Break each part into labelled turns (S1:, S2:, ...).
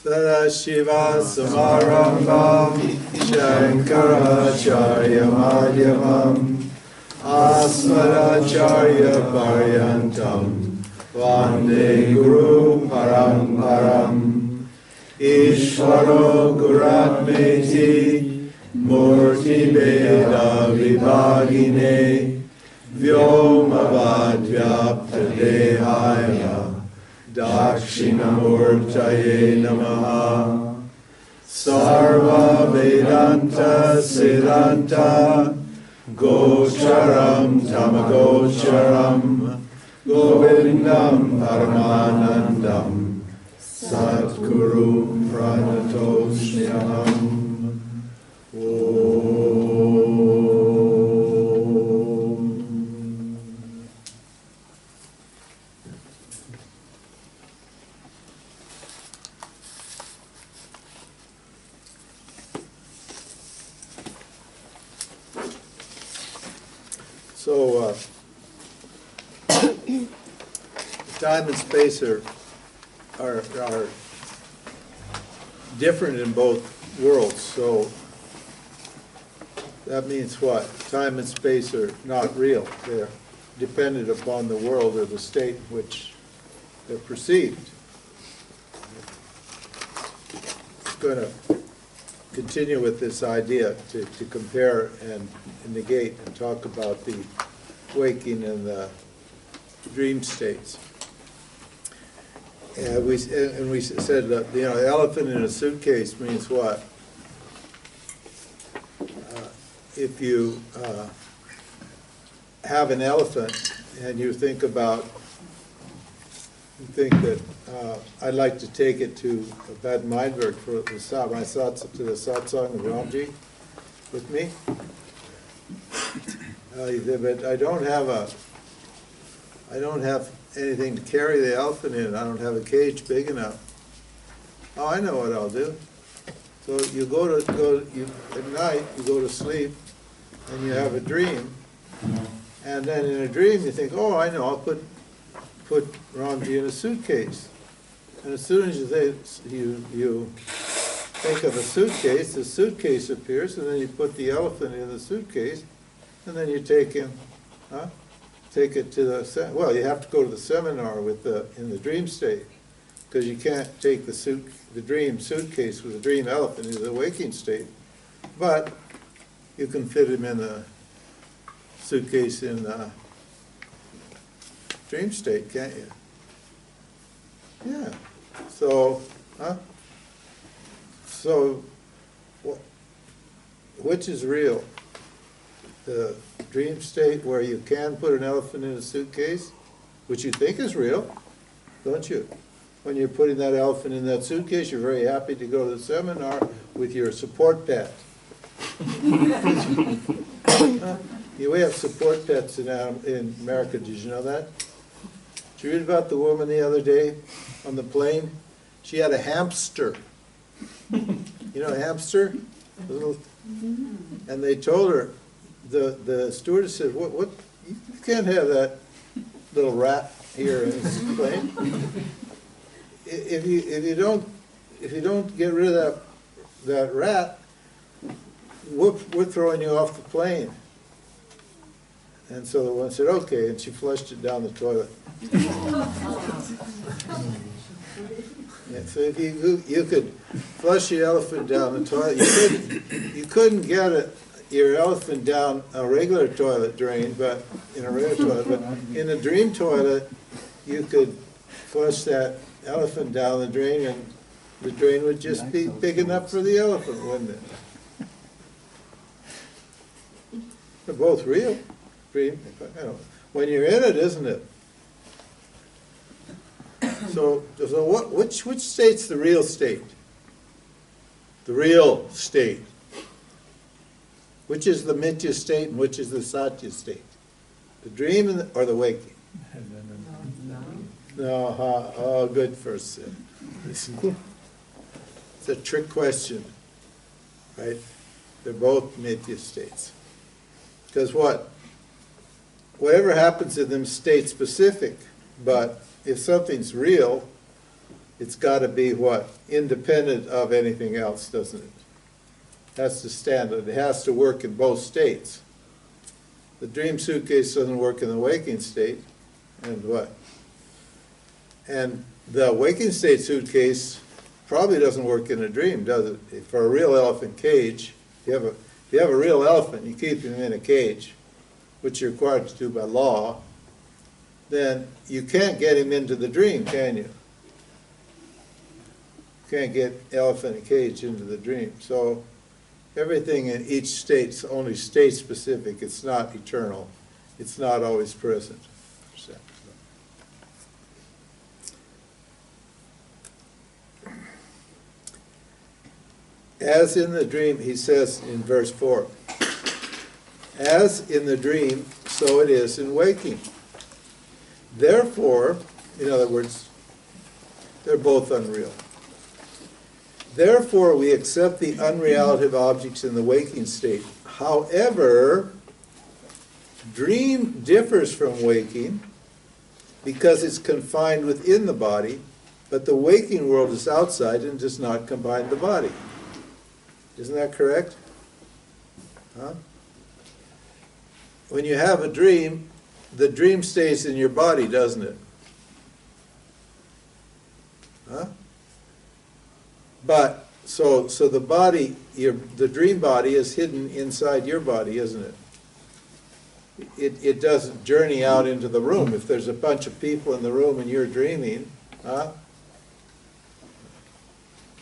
S1: Sadashiva Samarambam Shankaracharya Madhyamam Asmadacharya Paryantam Vande Guru Paramparam Ishvaro Guratmeti Murti Veda Vibhagine Vyomavadvyapta Dehaya Dakshinamurtaye Namaha Sarva Vedanta Siddhanta Gocharam Tamagocharam Govindam Paramanandam Satguru Pranatoshyam So, time and space are different in both worlds. So that means what? Time and space are not real. They're dependent upon the world or the state in which they're perceived. I'm going to continue with this idea to compare and negate and talk about the waking and the dream states. And we said that, you know, the elephant in a suitcase means what? If you have an elephant and you think that I'd like to take it to Bad Meinberg for my thoughts to the satsang of Ramji with me. But I don't have anything to carry the elephant in. I don't have a cage big enough. Oh, I know what I'll do. So you at night you go to sleep and you have a dream, and then in a dream you think, oh, I know, I'll put Ramji in a suitcase. And as soon as you think of a suitcase, the suitcase appears, and then you put the elephant in the suitcase, and then you take it to the, well, you have to go to the seminar in the dream state, because you can't take the dream suitcase with the dream elephant into the waking state. But you can fit him in the suitcase in the dream state, can't you? Yeah. So, So, which is real? The dream state where you can put an elephant in a suitcase, which you think is real, don't you? When you're putting that elephant in that suitcase, you're very happy to go to the seminar with your support pet. We have support pets in America. Did you know that? Did you read about the woman the other day on the plane? She had a hamster. You know a hamster? And they told her, the stewardess said, what, you can't have that little rat here in this plane. If you don't get rid of that rat, we're throwing you off the plane. And so the one said, okay, and she flushed it down the toilet. Yeah, so if you could flush your elephant down the toilet, you couldn't get your elephant down a regular toilet drain, but in a regular toilet, but in a dream toilet, you could flush that elephant down the drain, and the drain would just be big enough for the elephant, wouldn't it? They're both real. Dream, when you're in it, isn't it? So which state's the real state? The real state. Which is the mithya state and which is the satya state? The dream or the waking? No, oh, good first. It's a trick question, right? They're both mithya states. Because whatever happens in them is state specific, but if something's real, it's got to be what? Independent of anything else, doesn't it? That's the standard. It has to work in both states. The dream suitcase doesn't work in the waking state, and what? And the waking state suitcase probably doesn't work in a dream, does it? For a real elephant cage, if you have a real elephant, you keep him in a cage, which you're required to do by law, then you can't get him into the dream, can you? You can't get elephant in a cage into the dream. So everything in each state's only state specific. It's not eternal. It's not always present. As in the dream, he says in verse 4, as in the dream, so it is in waking. Therefore, in other words, they're both unreal. Therefore, we accept the unreality of objects in the waking state. However, dream differs from waking because it's confined within the body, but the waking world is outside and does not combine the body. Isn't that correct? Huh? When you have a dream, the dream stays in your body, doesn't it? Huh? But so the body, the dream body is hidden inside your body, isn't it? It doesn't journey out into the room. If there's a bunch of people in the room and you're dreaming, and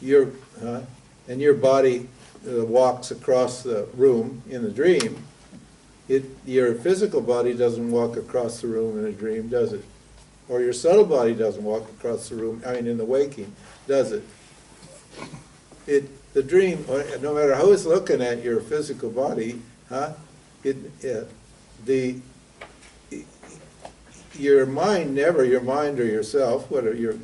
S1: your body walks across the room in the dream, your physical body doesn't walk across the room in a dream, does it? Or your subtle body doesn't walk across the room, in the waking, does it? The dream, no matter who is looking at your physical body, your mind or yourself, whatever, your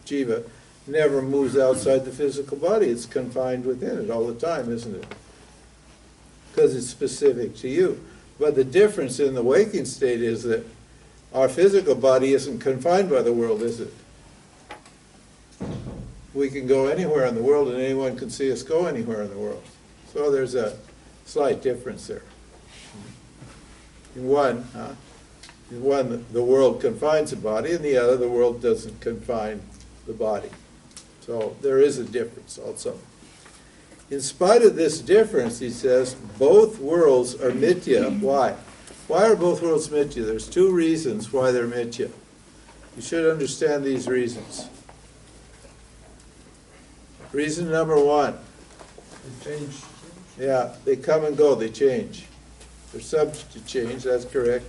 S1: Jeeva, never moves outside the physical body. It's confined within it all the time, isn't it? Because it's specific to you. But the difference in the waking state is that our physical body isn't confined by the world, is it? We can go anywhere in the world and anyone can see us go anywhere in the world. So there's a slight difference there. In one, the world confines the body, and the other, the world doesn't confine the body. So there is a difference also. In spite of this difference, he says, both worlds are mithya. Why? Why are both worlds mithya? There's two reasons why they're mithya. You should understand these reasons. Reason number one.
S2: They change.
S1: Yeah, they come and go, they change. They're subject to change, that's correct.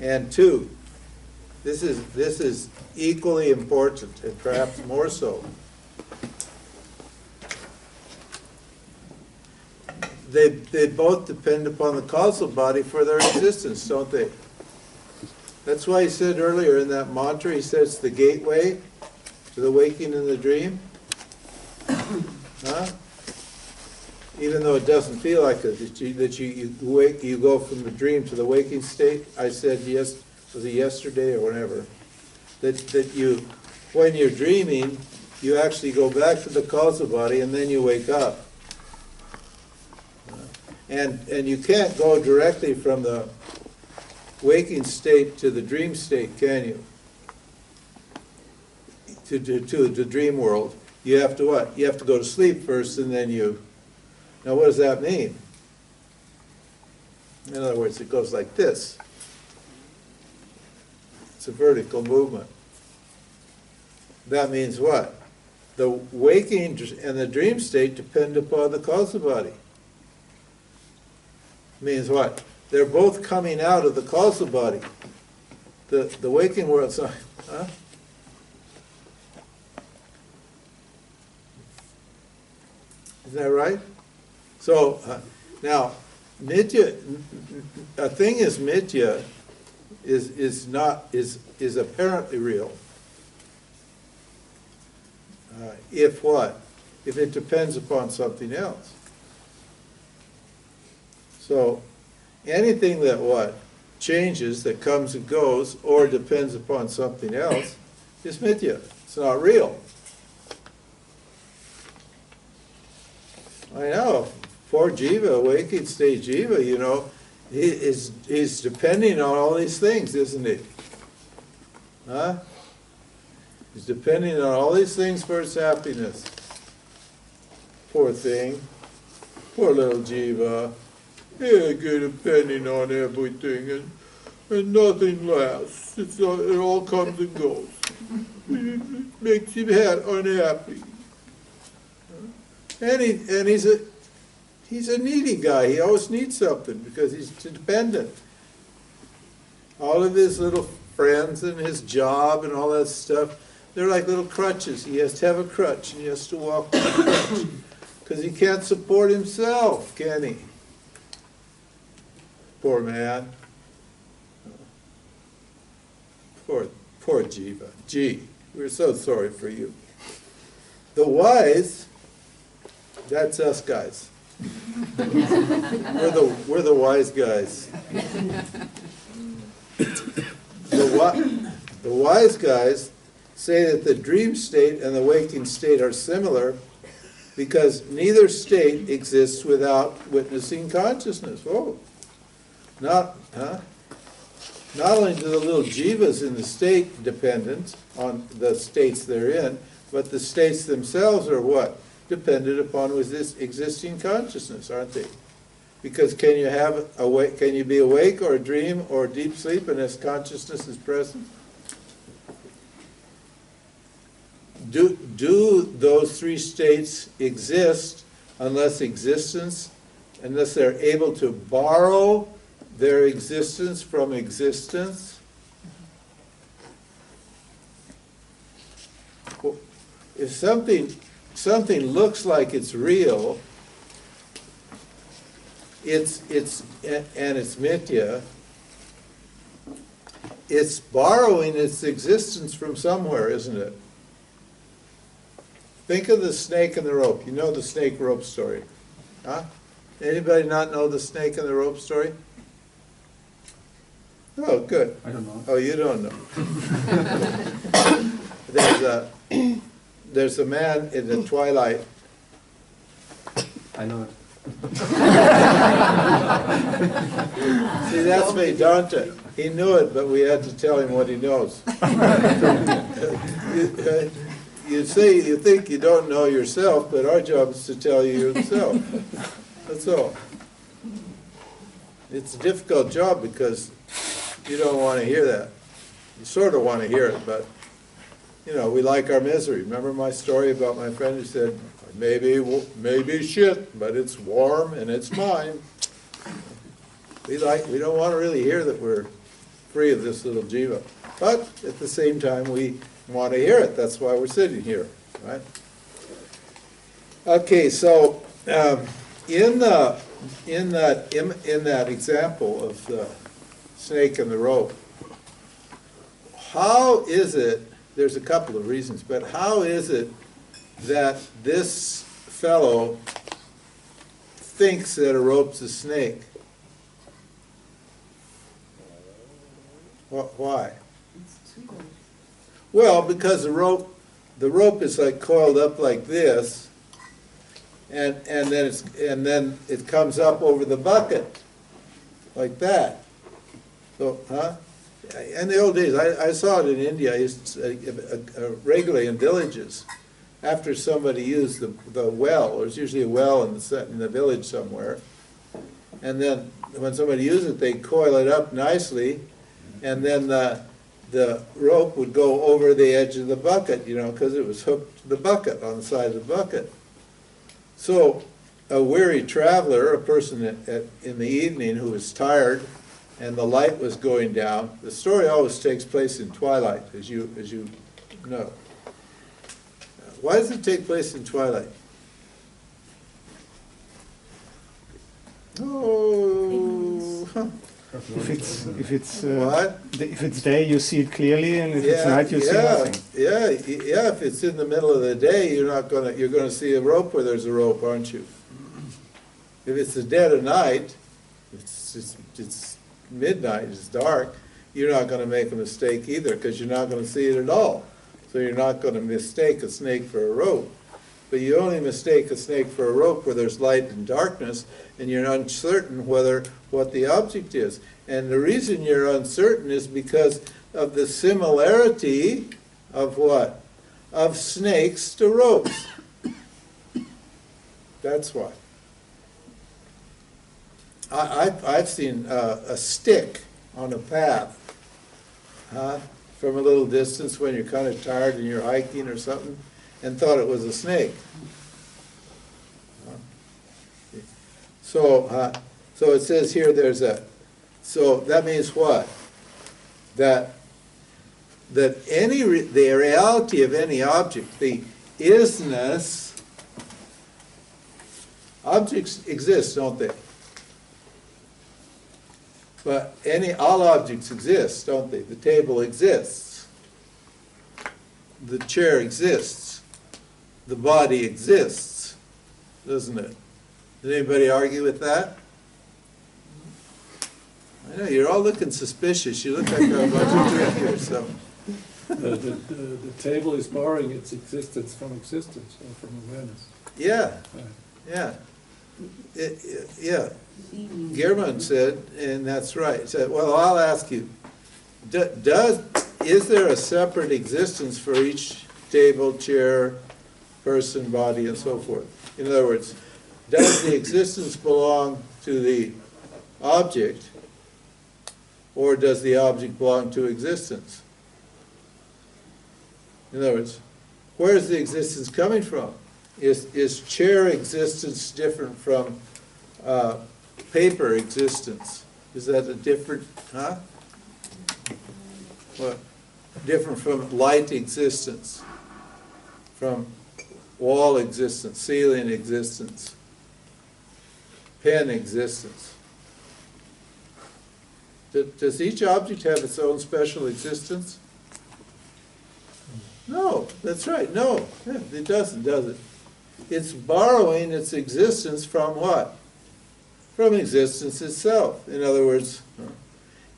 S1: And two, this is equally important, and perhaps more so. They both depend upon the causal body for their existence, don't they? That's why he said earlier in that mantra, he says the gateway to the waking and the dream. Huh? Even though it doesn't feel like it, that you go from the dream to the waking state. I said, yes, was it yesterday or whenever, that you, when you're dreaming, you actually go back to the causal body and then you wake up. And you can't go directly from the waking state to the dream state, can you? To the dream world. You have to what? You have to go to sleep first and then you... Now what does that mean? In other words, it goes like this. It's a vertical movement. That means what? The waking and the dream state depend upon the causal body. Means what? They're both coming out of the causal body. The waking world, huh? Isn't that right? So now, mithya, a thing is mithya is apparently real. If what? If it depends upon something else. So anything that what? Changes, that comes and goes, or depends upon something else, is mithya. It's not real. I know. Poor Jeeva, waking state Jeeva, you know, he's depending on all these things, isn't he? Huh? He's depending on all these things for his happiness. Poor thing. Poor little Jeeva. Yeah, good depending on everything, and nothing lasts. It all comes and goes. It makes him unhappy. And he's a needy guy. He always needs something because he's dependent. All of his little friends and his job and all that stuff, they're like little crutches. He has to have a crutch, and he has to walk with a crutch because he can't support himself, can he? Poor man. Poor Jeeva. Gee, we're so sorry for you. The wise, that's us guys. We're the wise guys. The wise guys say that the dream state and the waking state are similar because neither state exists without witnessing consciousness. Whoa. Not only do the little jivas in the state dependent on the states they're in, but the states themselves are what? Dependent upon this existing consciousness, aren't they? Because can you be awake or dream or deep sleep unless consciousness is present? Do those three states exist unless they're able to borrow their existence from existence? Well, if something looks like it's real, it's mithya, it's borrowing its existence from somewhere, isn't it? Think of the snake and the rope. You know the snake rope story. Huh? Anybody not know the snake and the rope story? Oh, good.
S2: I don't know.
S1: Oh, you don't know. There's a man in the twilight.
S2: I know it.
S1: See, that's Vedanta. He knew it, but we had to tell him what he knows. You think you don't know yourself, but our job is to tell you yourself. That's all. It's a difficult job because you don't want to hear that. You sort of want to hear it, but you know, we like our misery. Remember my story about my friend who said, maybe shit, but it's warm and it's mine. We don't want to really hear that we're free of this little jiva. But at the same time, we want to hear it. That's why we're sitting here, right? Okay, so in that example of the snake and the rope, how is it? There's a couple of reasons, but how is it that this fellow thinks that a rope's a snake? Why? Well, because the rope is like coiled up like this, and then it comes up over the bucket like that. So, in the old days, I saw it in India. I used to, regularly in villages. After somebody used the well, there's usually a well in the village somewhere, and then when somebody used it, they'd coil it up nicely, and then the rope would go over the edge of the bucket, you know, because it was hooked to the bucket, on the side of the bucket. So a weary traveler, a person in the evening who was tired, and the light was going down. The story always takes place in twilight, as you know. Why does it take place in twilight? Oh,
S3: If it's
S1: what?
S3: If it's day, you see it clearly, and if it's night, you see nothing.
S1: Yeah. If it's in the middle of the day, you're going to see a rope where there's a rope, aren't you? If it's the dead of night, it's midnight, it's dark, you're not going to make a mistake either because you're not going to see it at all. So you're not going to mistake a snake for a rope. but you only mistake a snake for a rope where there's light and darkness, and you're uncertain what the object is. And the reason you're uncertain is because of the similarity of what? Of snakes to ropes. That's why. I've seen a stick on a path from a little distance when you're kind of tired and you're hiking or something, and thought it was a snake. So it says here so that means what? That the reality of any object, the isness, objects exist, don't they? But all objects exist, don't they? The table exists. The chair exists. The body exists, doesn't it? Did anybody argue with that? I know, you're all looking suspicious. You look like a bunch of drinkers, so.
S2: The table is borrowing its existence from existence, or from awareness.
S1: Yeah, yeah. Yeah. German said, and that's right, he said, well, I'll ask you, is there a separate existence for each table, chair, person, body, and so forth? In other words, does the existence belong to the object, or does the object belong to existence? In other words, where is the existence coming from? Is chair existence different from paper existence? Is that a different, What? Different from light existence, from wall existence, ceiling existence, pen existence. Does each object have its own special existence? No, that's right, no, it doesn't, does it? It's borrowing its existence from what? From existence itself. In other words,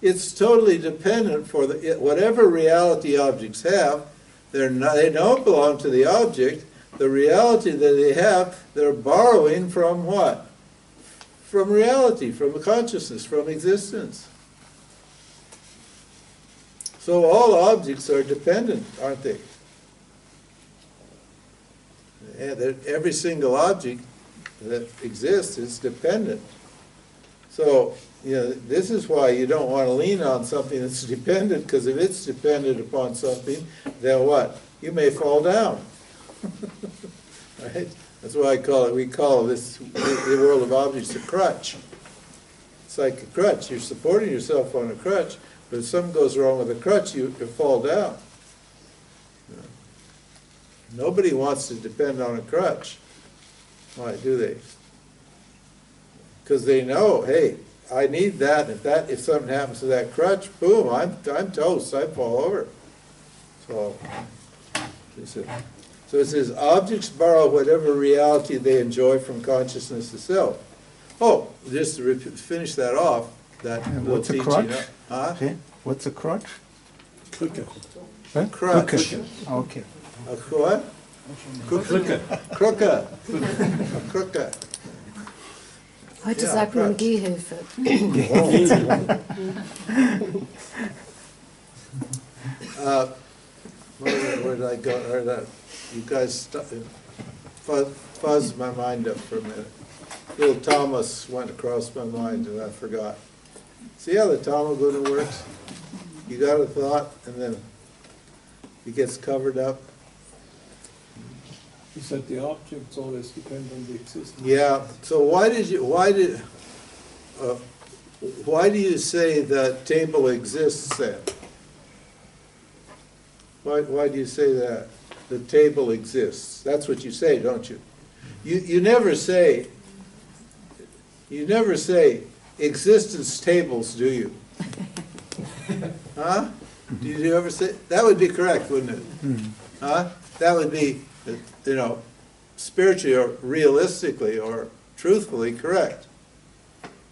S1: it's totally dependent for whatever reality objects have. They don't belong to the object. The reality that they have, they're borrowing from what? From reality, from the consciousness, from existence. So all objects are dependent, aren't they? And every single object that exists is dependent. So, this is why you don't want to lean on something that's dependent, because if it's dependent upon something, then what? You may fall down. Right? That's why we call this, the world of objects, a crutch. It's like a crutch. You're supporting yourself on a crutch, but if something goes wrong with the crutch, you fall down. Nobody wants to depend on a crutch. Why do they? Because they know, hey, I need that. If something happens to that crutch, boom, I'm toast. I fall over. So it says objects borrow whatever reality they enjoy from consciousness itself. Oh, just to finish that off, that little
S3: what's a
S1: teaching.
S3: crutch?
S1: Okay.
S3: What's a crutch?
S2: Clicker.
S3: Huh?
S1: Crutch.
S3: Clicker. Okay.
S1: A what?
S2: Clicker.
S1: Krücke. A krücke.
S4: Heute
S1: Ja,
S4: sagt man
S1: Quatsch.
S4: Gehhilfe.
S1: Where did I go? You guys fuzzed my mind up for a minute. Little Thomas went across my mind and I forgot. See how the Tamaguna works? You got a thought and then it gets covered up.
S2: You said the objects always depend on the existence.
S1: Yeah. So why do you say that table exists then? Why do you say that? The table exists. That's what you say, don't you? You never say existence tables, do you? Huh? Do you ever say? That would be correct, wouldn't it? Huh? That would be, spiritually or realistically or truthfully correct.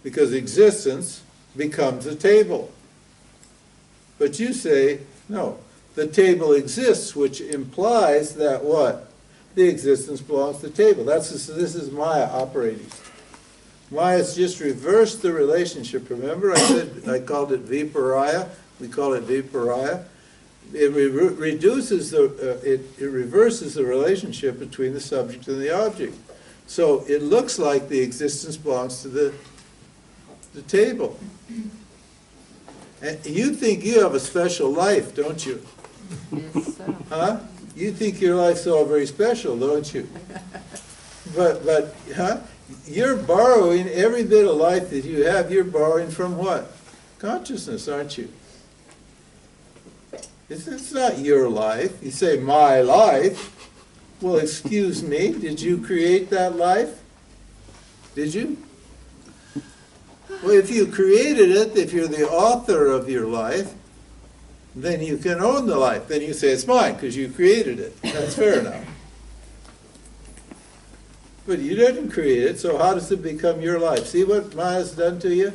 S1: Because existence becomes a table. But you say, no, the table exists, which implies that what? the existence belongs to the table. This is Maya operating. Maya's just reversed the relationship. Remember I called it viparaya? We call it viparaya. It reverses the relationship between the subject and the object. So it looks like the existence belongs to the table. And you think you have a special life, don't you?
S5: Yes, sir.
S1: Huh? You think your life's all very special, don't you? But you're borrowing every bit of life that you have, you're borrowing from what? Consciousness, aren't you? It's not your life. You say, my life. Well, excuse me, did you create that life? Did you? Well, if you created it, if you're the author of your life, then you can own the life. Then you say, it's mine, because you created it. That's fair enough. But you didn't create it, so how does it become your life? See what Maya's done to you?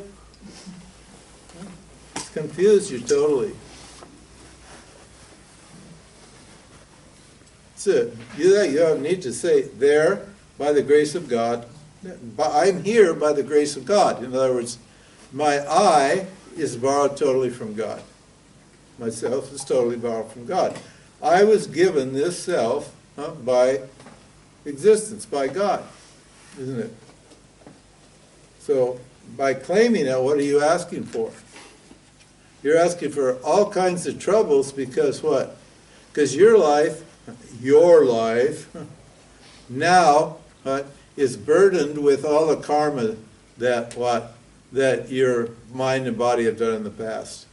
S1: It's confused you totally. That's it. You need to say, there, by the grace of God, I'm here by the grace of God. In other words, my I is borrowed totally from God. Myself is totally borrowed from God. I was given this self by existence, by God, isn't it? So by claiming it, what are you asking for? You're asking for all kinds of troubles because what? Because your life now is burdened with all the karma that your mind and body have done in the past.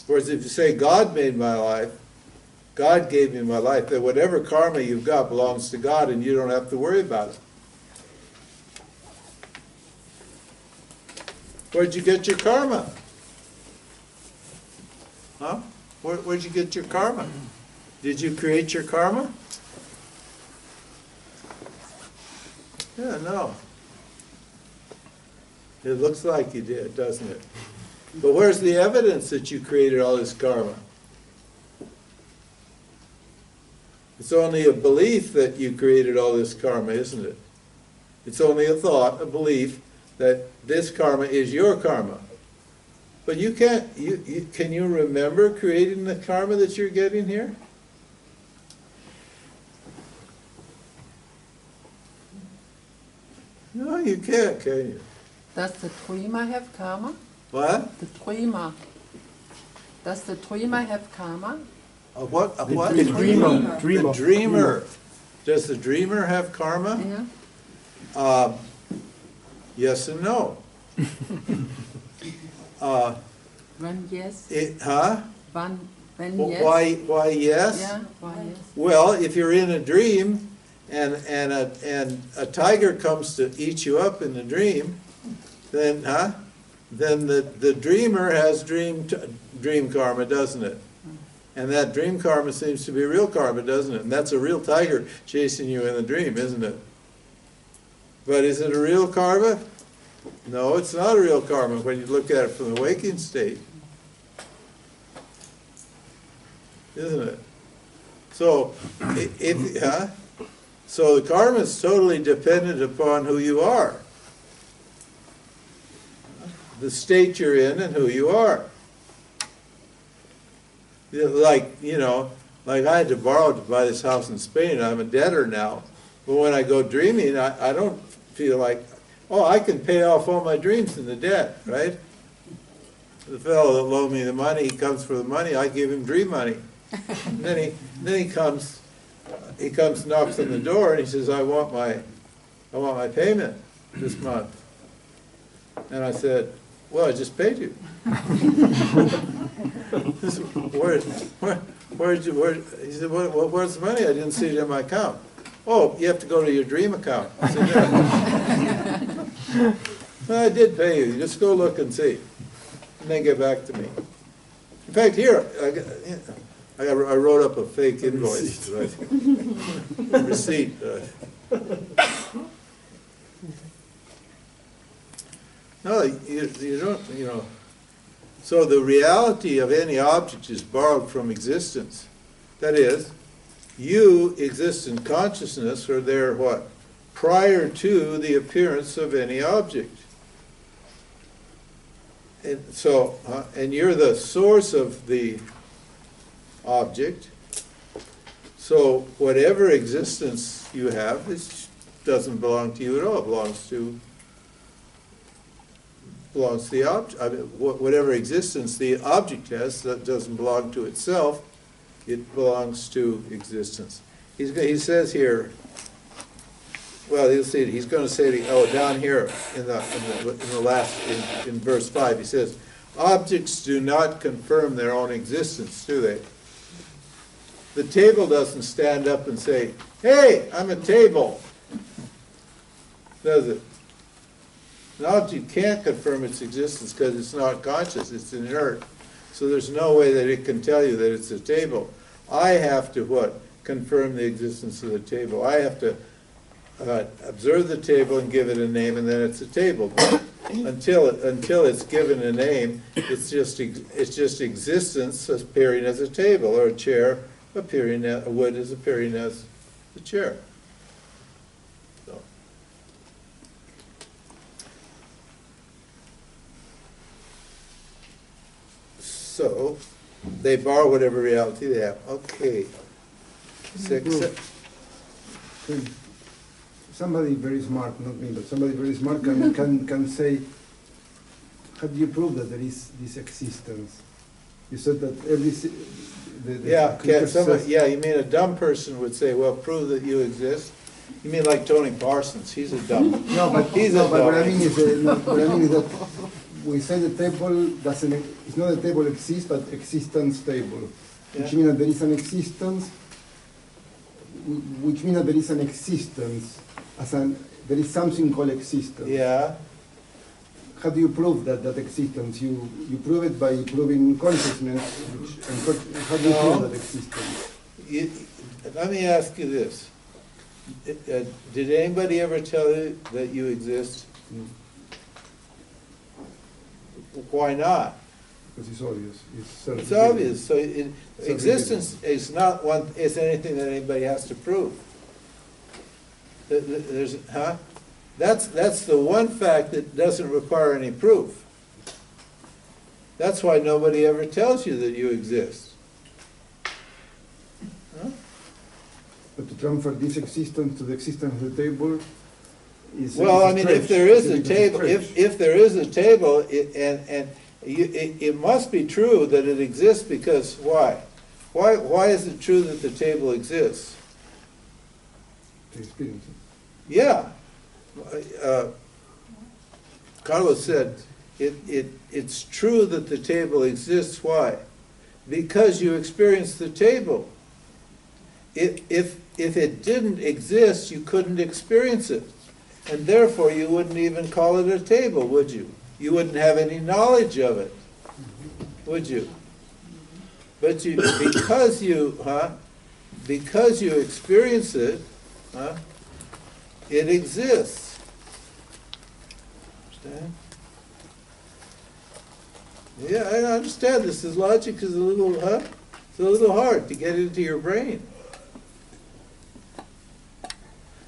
S1: Whereas if you say, God made my life, God gave me my life, that whatever karma you've got belongs to God and you don't have to worry about it. Where'd you get your karma? Huh? Where'd you get your karma? Did you create your karma? Yeah, no. It looks like you did, doesn't it? But where's the evidence that you created all this karma? It's only a belief that you created all this karma, isn't it? It's only a thought, a belief, that this karma is your karma. But you can't, can you remember creating the karma that you're getting here? No, you can't, can you?
S5: Does the dreamer have karma?
S1: What?
S5: The dreamer. Does the dreamer have karma?
S1: What? What?
S3: The dreamer.
S1: The dreamer. Does the dreamer have karma?
S5: Yeah.
S1: Yes and no.
S5: When yes. When yes.
S1: Why yes?
S5: Yeah. Why yes.
S1: Well, if you're in a dream and a tiger comes to eat you up in the dream, then the dreamer has dream karma, doesn't it? And that dream karma seems to be real karma, doesn't it? And that's a real tiger chasing you in the dream, isn't it? But is it a real karma? No, it's not a real karma when you look at it from the waking state. Isn't it? So, so the karma is totally dependent upon who you are. The state you're in and who you are. Like, like I had to borrow to buy this house in Spain. I'm a debtor now. But when I go dreaming, I don't feel like, oh, I can pay off all my dreams in the debt, right? The fellow that loaned me the money, he comes for the money, I give him dream money. And then he comes, knocks on the door, and he says, I want my payment this month. And I said, well, I just paid you. He said, where's the money? I didn't see it in my account. Oh, you have to go to your dream account. I said, yeah. Well, I did pay you. Just go look and see. And then get back to me. In fact, here, I wrote up a fake invoice. Receipt. No, you don't, So the reality of any object is borrowed from existence. That is, you exist in consciousness, or there what? Prior to the appearance of any object. And so, and you're the source of the object. So whatever existence you have, it doesn't belong to you at all. It belongs to the object. I mean, whatever existence the object has, that doesn't belong to itself. It belongs to existence. He says here. Well, he'll see it. He's going to say it. Down here in the last in verse 5, he says, "Objects do not confirm their own existence, do they?" The table doesn't stand up and say, "Hey, I'm a table," does it? An object can't confirm its existence because it's not conscious, it's inert. So there's no way that it can tell you that it's a table. I have to what? Confirm the existence of the table. I have to observe the table and give it a name, and then it's a table. Until it's given a name, it's just existence appearing as a table, or a chair appearing as a wood is appearing as a chair. So they borrow whatever reality they have. Okay.
S6: Somebody very smart, not me, but somebody very smart can say, how do you prove that there is this existence? You said that
S1: you mean a dumb person would say, well, prove that you exist? You mean like Tony Parsons? He's a dumb.
S6: No, but what I mean is that we say the table doesn't. It's not a table exists, but existence table, which means that there is an existence. Which means that there is an existence, there is something called existence.
S1: Yeah.
S6: How do you prove that existence? You prove it by proving consciousness. How do you prove that existence?
S1: Let me ask you this. Did anybody ever tell you that you exist? Why not?
S6: Because it's obvious.
S1: It's obvious. So existence is not anything that anybody has to prove. That's the one fact that doesn't require any proof. That's why nobody ever tells you that you exist. Huh?
S6: But to transfer this existence to the existence of the table is
S1: if there is a table, if there is a table, it must be true that it exists, because why? Why is it true that the table exists?
S6: To experience it.
S1: Yeah. Carlos said, it's true that the table exists. Why? Because you experience the table. If it didn't exist, you couldn't experience it. And therefore, you wouldn't even call it a table, would you? You wouldn't have any knowledge of it, would you? But because you experience it, it exists. Understand? Yeah, I understand. This logic is a little hard to get into your brain.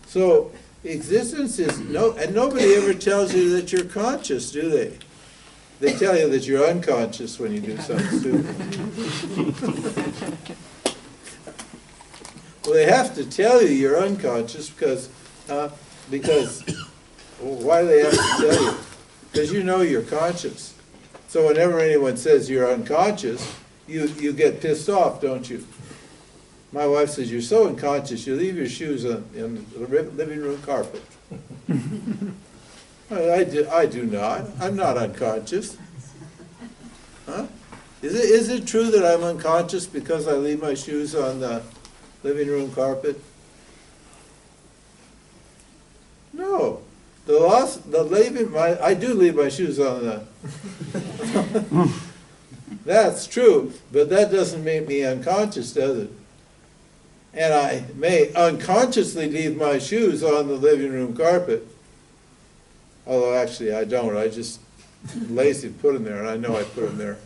S1: So existence is and nobody ever tells you that you're conscious, do they? They tell you that you're unconscious when you do something stupid. Well, they have to tell you you're unconscious because why do they have to tell you? Because you know you're conscious. So whenever anyone says you're unconscious, you get pissed off, don't you? My wife says, you're so unconscious, you leave your shoes on the living room carpet. I do not. I'm not unconscious. Huh? Is it true that I'm unconscious because I leave my shoes on the living room carpet? No. I do leave my shoes on the... That's true, but that doesn't make me unconscious, does it? And I may unconsciously leave my shoes on the living room carpet. Although actually I don't. I just lazy to put them there, and I know I put them there.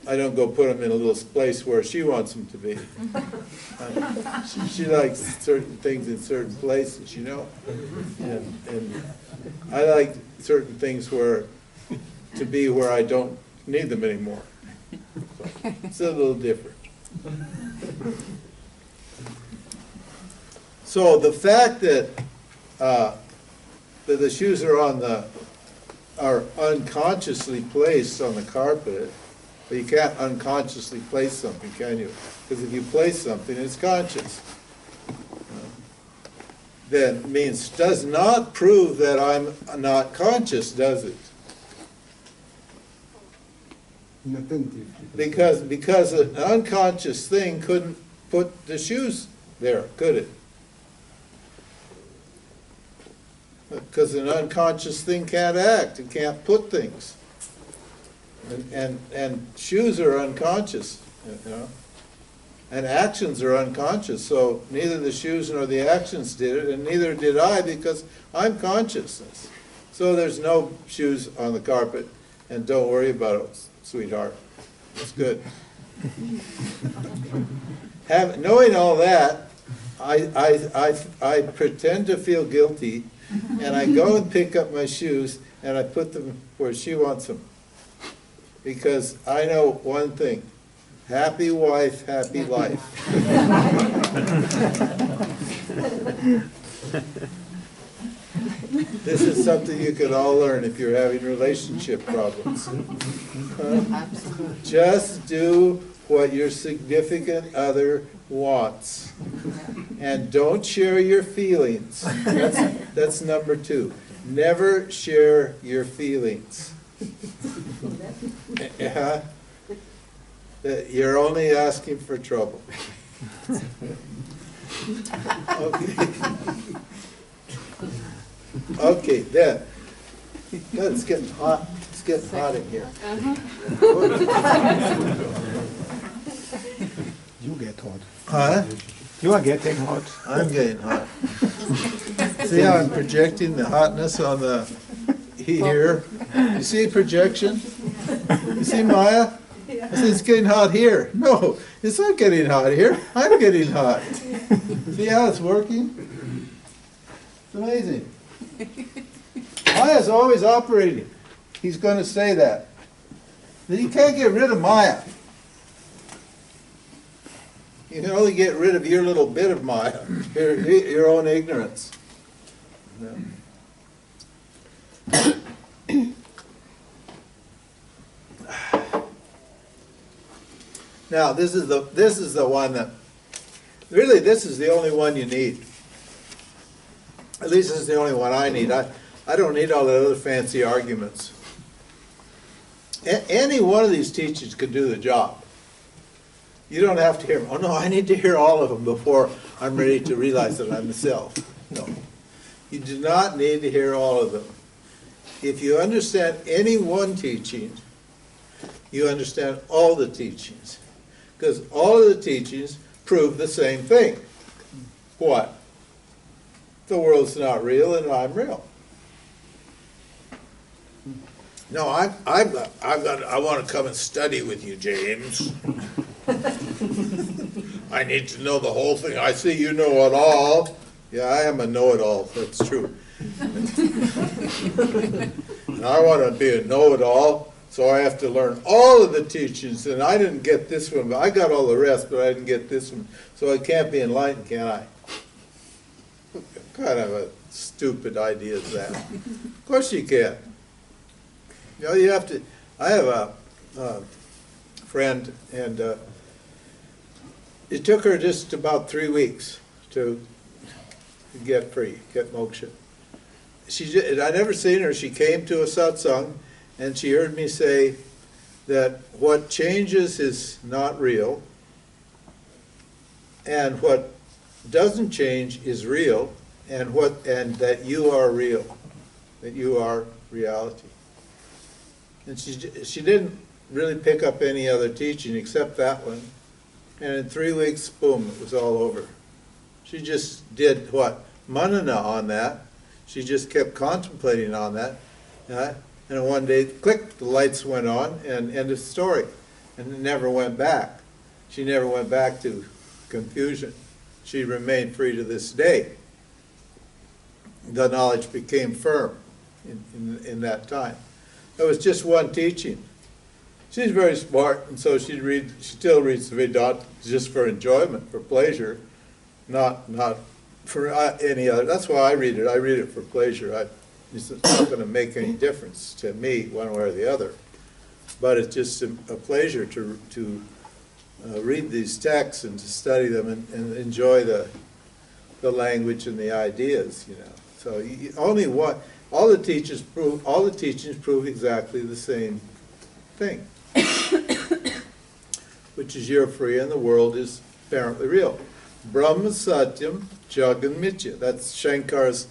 S1: I don't go put them in a little place where she wants them to be. She likes certain things in certain places, you know? And I like certain things to be where I don't need them anymore. So it's a little different. So the fact that the shoes are unconsciously placed on the carpet, but you can't unconsciously place something, can you? Because if you place something, it's conscious. Then means does not prove that I'm not conscious, does it?
S6: Inattentive.
S1: Because an unconscious thing couldn't put the shoes there, could it? Because an unconscious thing can't act, it can't put things. And shoes are unconscious, you know, and actions are unconscious. So neither the shoes nor the actions did it, and neither did I, because I'm consciousness. So there's no shoes on the carpet, and don't worry about it, sweetheart. It's good. Knowing all that, I pretend to feel guilty, and I go and pick up my shoes, and I put them where she wants them. Because I know one thing, happy wife, happy life. This is something you can all learn if you're having relationship problems. Just do what your significant other wants. And don't share your feelings. That's number 2. Never share your feelings. You're only asking for trouble. Okay. Okay, then. Good, it's getting hot. It's getting hot in here.
S3: You get hot.
S1: Huh?
S3: You are getting hot.
S1: I'm getting hot. See how I'm projecting the hotness on the here? You see projection? You see Maya? I said it's getting hot here. No, it's not getting hot here. I'm getting hot. See how it's working? It's amazing. Maya's always operating. He's going to say that. But you can't get rid of Maya. You can only get rid of your little bit of Maya, your own ignorance. Yeah. Now this is the one that really this is the only one you need. At least this is the only one I need. I don't need all the other fancy arguments. Any one of these teachers could do the job. You don't have to hear them. Oh no, I need to hear all of them before I'm ready to realize that I'm the self. No. You do not need to hear all of them. If you understand any one teaching, you understand all the teachings. Because all of the teachings prove the same thing. What? The world's not real and I'm real. No, I want to come and study with you, James. I need to know the whole thing. I see you know it all. Yeah, I am a know-it-all. That's true. And I want to be a know-it-all, so I have to learn all of the teachings. And I didn't get this one, but I got all the rest, but I didn't get this one. So I can't be enlightened, can I? What kind of a stupid idea is that? Of course you can. You know, you have to. I have a friend, and it took her just about 3 weeks to get free, get moksha. I never seen her. She came to a satsang, and she heard me say that what changes is not real, and what doesn't change is real, and that you are real, that you are reality. And she didn't really pick up any other teaching except that one. And in 3 weeks, boom, it was all over. She just did what? Manana on that. She just kept contemplating on that. And one day, click, the lights went on, and end of story. and it never went back. She never went back to confusion. She remained free to this day. The knowledge became firm in that time. It was just one teaching. She's very smart, and so she still reads the Vedanta just for enjoyment, for pleasure, not for any other. That's why I read it. I read it for pleasure. It's not going to make any difference to me one way or the other. But it's just a pleasure to read these texts and to study them and enjoy the language and the ideas, you know. So all the teachings prove exactly the same thing, which is you're free and the world is apparently real. Brahma Satyam Jagan Mithya. That's Shankara's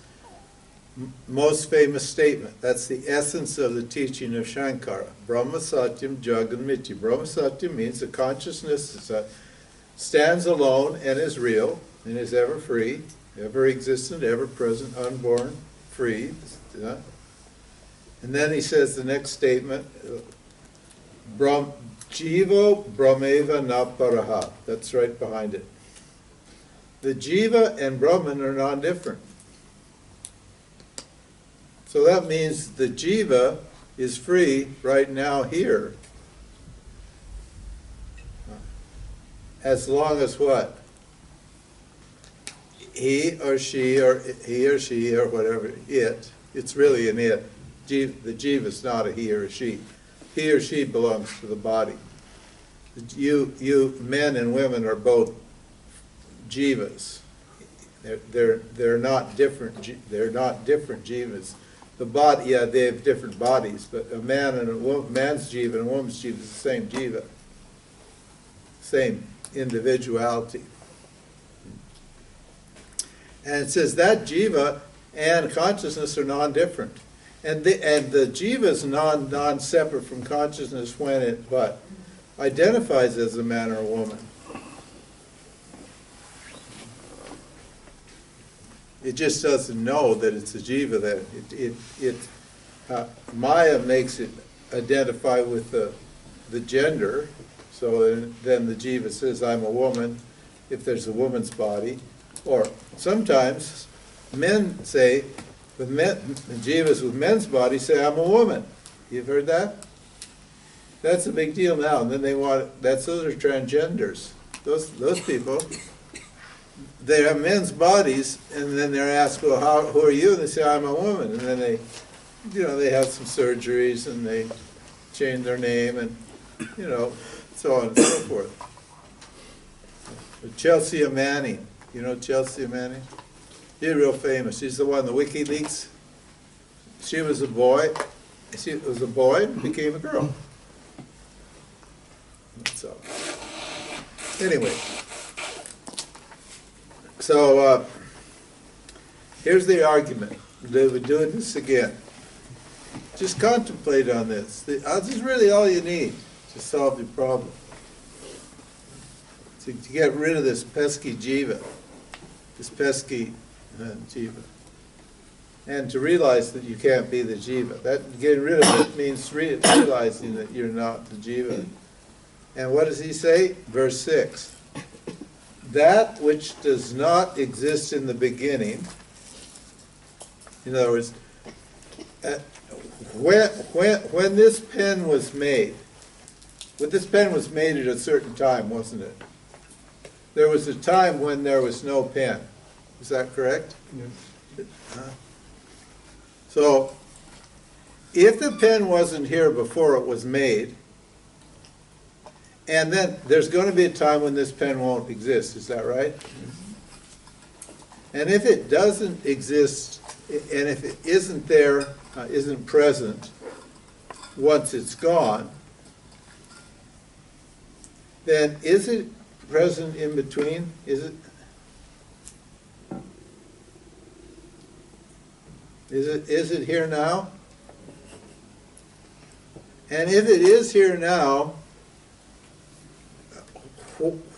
S1: most famous statement. That's the essence of the teaching of Shankara. Brahma Satyam Jagan Mithya. Brahma Satyam means the consciousness stands alone and is real and is ever free, ever existent, ever present, unborn, free. And then he says the next statement, Jeeva Brahmeva na paraha. That's right behind it. The Jeeva and Brahman are non-different. So that means the Jeeva is free right now here. As long as what? He or she or whatever, it's really an it. The Jiva is not a he or a she. He or she belongs to the body. You men and women are both Jivas. They're not different. They're not different Jivas. The body, yeah, they have different bodies, but a man and a man's Jiva and a woman's Jiva is the same Jiva, same individuality. And it says that Jiva and consciousness are non-different. And the Jiva is non-separate from consciousness when it what? Identifies as a man or a woman. It just doesn't know that it's a Jiva. That Maya makes it identify with the gender. So then the Jiva says, I'm a woman, if there's a woman's body. Or sometimes men say, Jivas with men's bodies say, I'm a woman. You've heard that? That's a big deal now. And then those are transgenders. Those people, they have men's bodies, and then they're asked, well, who are you? And they say, I'm a woman. And then they have some surgeries, and they change their name, and, so on and so forth. Chelsea Manning. You know Chelsea Manning? She's real famous. She's the one, the WikiLeaks. She was a boy. She was a boy and became a girl. So, anyway. So, here's the argument. We're doing this again. Just contemplate on this. This is really all you need to solve your problem. To get rid of this pesky Jiva. This pesky Jiva. And to realize that you can't be the Jiva. That getting rid of it means realizing that you're not the Jiva. And what does he say? Verse 6. That which does not exist in the beginning, in other words, when this pen was made, this pen was made at a certain time, wasn't it? There was a time when there was no pen. Is that correct?
S6: Yes.
S1: So, if the pen wasn't here before it was made, and then there's going to be a time when this pen won't exist, is that right? And if it doesn't exist, and if it isn't there, isn't present, once it's gone, then is it present in between? Is it here now? And if it is here now,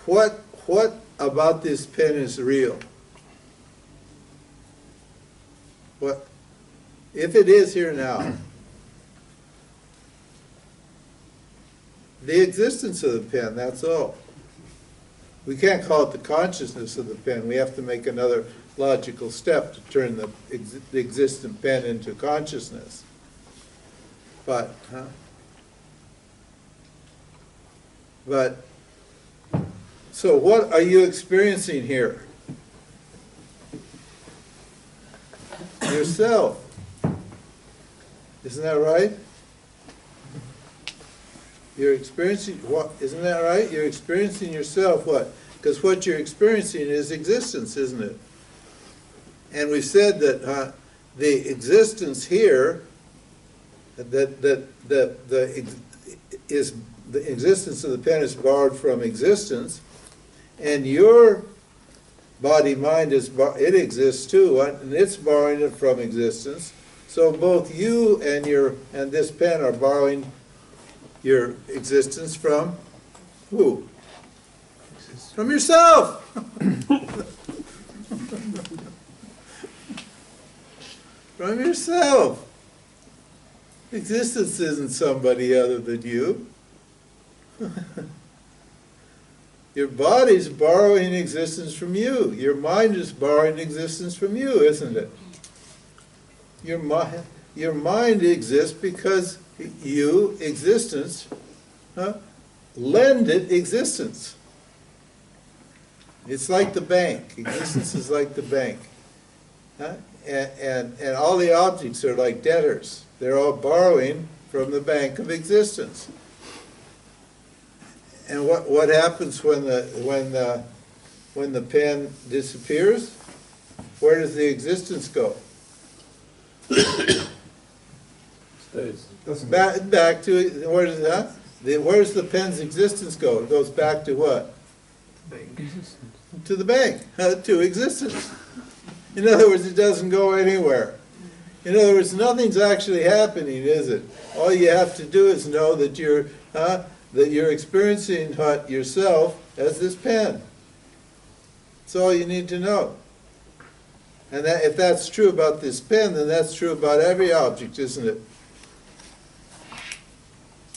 S1: what about this pen is real? What if it is here now? the existence of the pen, that's all. We can't call it the consciousness of the pen. We have to make another logical step to turn the existent pen into consciousness. But, so what are you experiencing here? Yourself. Isn't that right? You're experiencing, what, isn't that right? You're experiencing yourself, what? Because what you're experiencing is existence, isn't it? And we said that the existence here, the existence of the pen is borrowed from existence, and your body-mind it exists too, and it's borrowing it from existence. So both you and this pen are borrowing your existence from who? From yourself. From yourself. Existence isn't somebody other than you. Your body's borrowing existence from you. Your mind is borrowing existence from you, isn't it? Your mind exists because you, existence, lend it existence. It's like the bank. Existence is like the bank. And all the objects are like debtors. They're all borrowing from the bank of existence. And what happens when the pen disappears? Where does the existence go?
S2: Stays.
S6: Back
S1: to where does that? Where does the pen's existence go? It goes back to what? To the bank, to existence. In other words, it doesn't go anywhere. In other words, nothing's actually happening, is it? All you have to do is know that you're experiencing yourself as this pen. That's all you need to know. And if that's true about this pen, then that's true about every object, isn't it?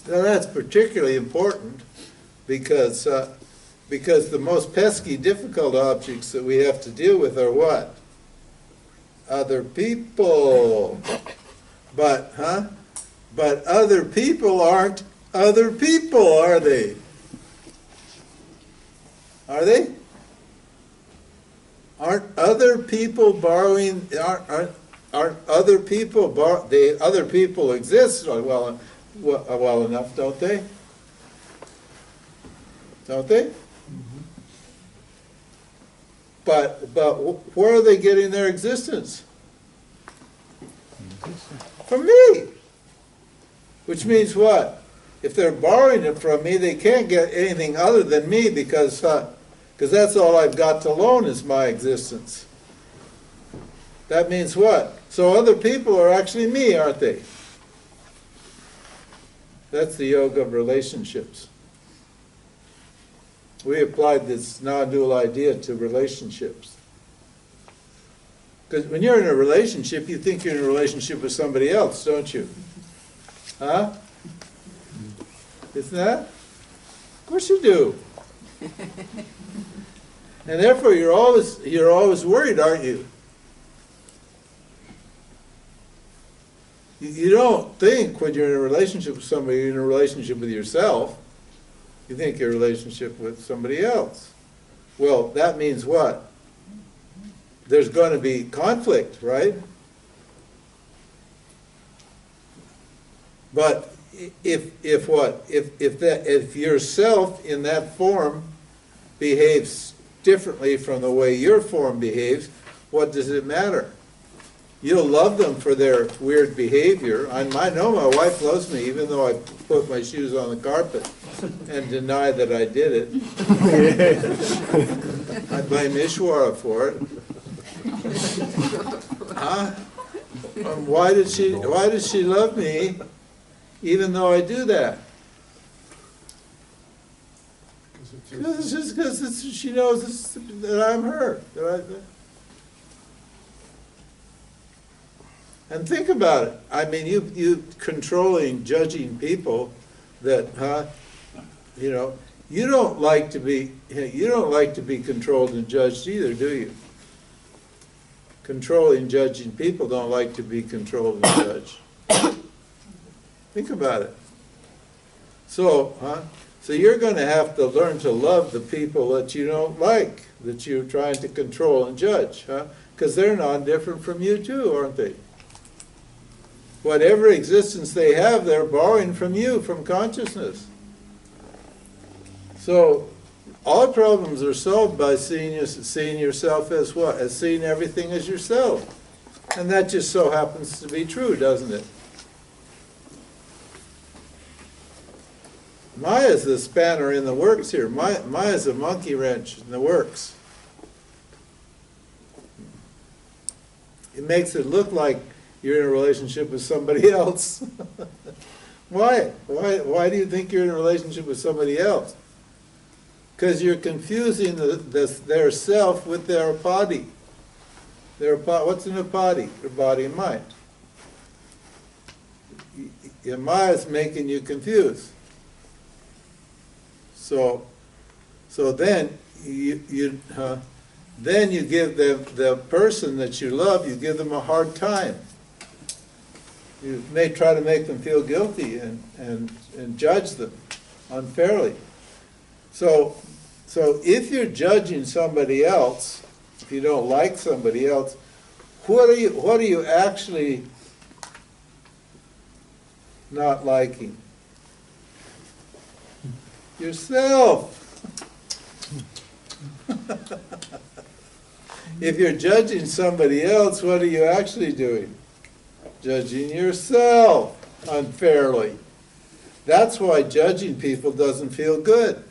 S1: Now that's particularly important because the most pesky, difficult objects that we have to deal with are what? Other people. But other people aren't other people, are they? Are they? Aren't other people borrowing? Aren't other people the other people exist well enough, don't they? Don't they? But where are they getting their existence? From me. Which means what? If they're borrowing it from me, they can't get anything other than me because that's all I've got to loan is my existence. That means what? So other people are actually me, aren't they? That's the yoga of relationships. We applied this non-dual idea to relationships. Because when you're in a relationship, you think you're in a relationship with somebody else, don't you? Huh? Isn't that? Of course you do. And therefore you're always worried, aren't you? You don't think when you're in a relationship with somebody, you're in a relationship with yourself. You think you're in a relationship with somebody else. Well, that means what? There's going to be conflict, right? But if yourself in that form behaves differently from the way your form behaves, what does it matter? You'll love them for their weird behavior. I know my wife loves me even though I put my shoes on the carpet and deny that I did it. I blame Ishwara for it. Huh? Why did she love me even though I do that? Because she knows that I'm her. And think about it. I mean, you controlling, judging people that You know, you don't like to be controlled and judged either, do you? Controlling, judging people don't like to be controlled and judged. Think about it. So you're going to have to learn to love the people that you don't like, that you're trying to control and judge, because they're not different from you too, aren't they? Whatever existence they have, they're borrowing from you, from consciousness. So all problems are solved by seeing yourself as what? As seeing everything as yourself. And that just so happens to be true, doesn't it? Maya's the spanner in the works here. Maya's a monkey wrench in the works. It makes it look like you're in a relationship with somebody else. Why? Why do you think you're in a relationship with somebody else? Because you're confusing their self with their body. What's in a body? Their body and mind. Your Maya's making you confused. So then you give the person that you love, you give them a hard time. You may try to make them feel guilty and judge them unfairly. So if you're judging somebody else, if you don't like somebody else, what are you actually not liking? Yourself. If you're judging somebody else, what are you actually doing? Judging yourself unfairly. That's why judging people doesn't feel good.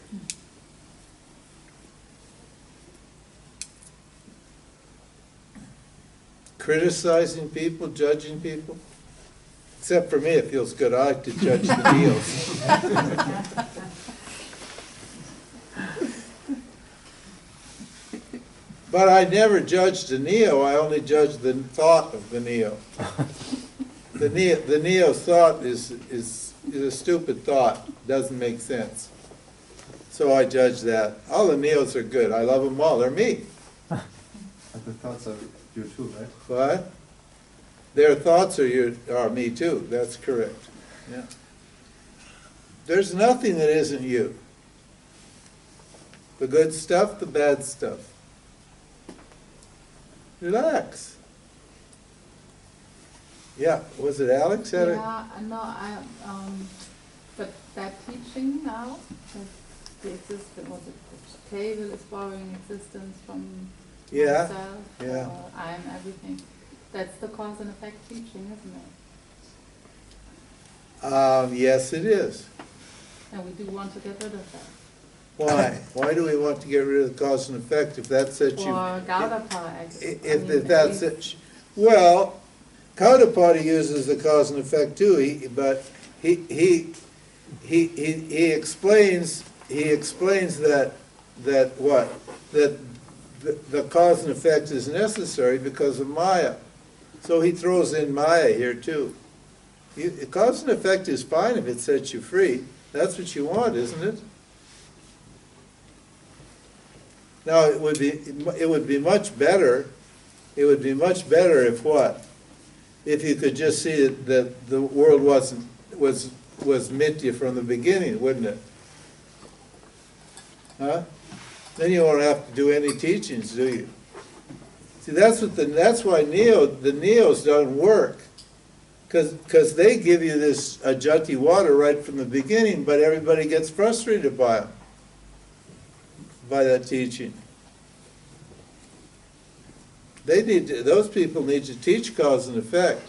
S1: Criticizing people, judging people. Except for me, it feels good. I like to judge the Neos. But I never judged the Neo. I only judged the thought of the Neo. The Neo's thought is a stupid thought. Doesn't make sense. So I judge that. All the Neos are good. I love them all. They're me.
S7: And the thoughts are you too, right?
S1: What? Their thoughts are me too. That's correct. Yeah. There's nothing that isn't you. The good stuff, the bad stuff. Relax. Yeah, was it Alex?
S5: Yeah, no, but that teaching now, that the existence, was it the table is borrowing existence from myself,
S1: yeah.
S5: I'm everything. That's the cause and effect teaching, isn't it?
S1: Yes, it is.
S5: And we do want to get rid of that.
S1: Why? Why do we want to get rid of the cause and effect if that's such you?
S5: Or Gaudapara,
S1: If that's such, well, Gaudapara uses the cause and effect too. But he explains that what that the cause and effect is necessary because of Maya. So he throws in Maya here too. Cause and effect is fine if it sets you free. That's what you want, isn't it? Now it would be much better. It would be much better if what? If you could just see that the world was mithya from the beginning, wouldn't it? Huh? Then you won't have to do any teachings, do you? See, that's why the Neos don't work, because they give you this ajati water right from the beginning, but everybody gets frustrated by them, by that teaching. Those people need to teach cause and effect.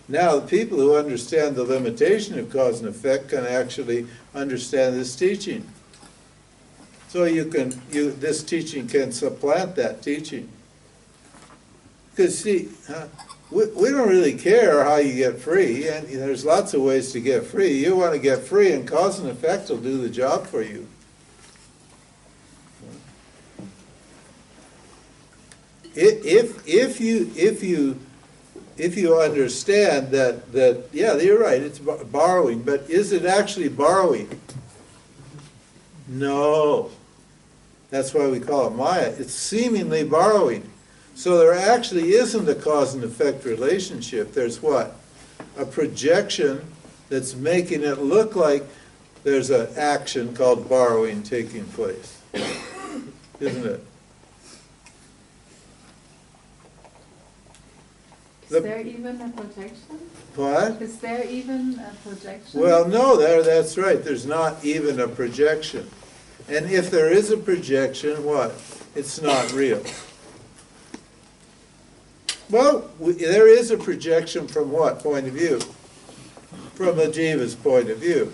S1: Now, the people who understand the limitation of cause and effect can actually understand this teaching. So this teaching can supplant that teaching. Because see, we don't really care how you get free, and there's lots of ways to get free. You want to get free, and cause and effect will do the job for you. If you understand that yeah, you're right, it's borrowing, but is it actually borrowing? No. That's why we call it Maya. It's seemingly borrowing. So there actually isn't a cause and effect relationship. There's what? A projection that's making it look like there's an action called borrowing taking place. Isn't it?
S5: Is there even a projection?
S1: What?
S5: Is there even a projection?
S1: Well, no, that's right. There's not even a projection. And if there is a projection, what? It's not real. Well, there is a projection from what point of view? From the Jiva's point of view.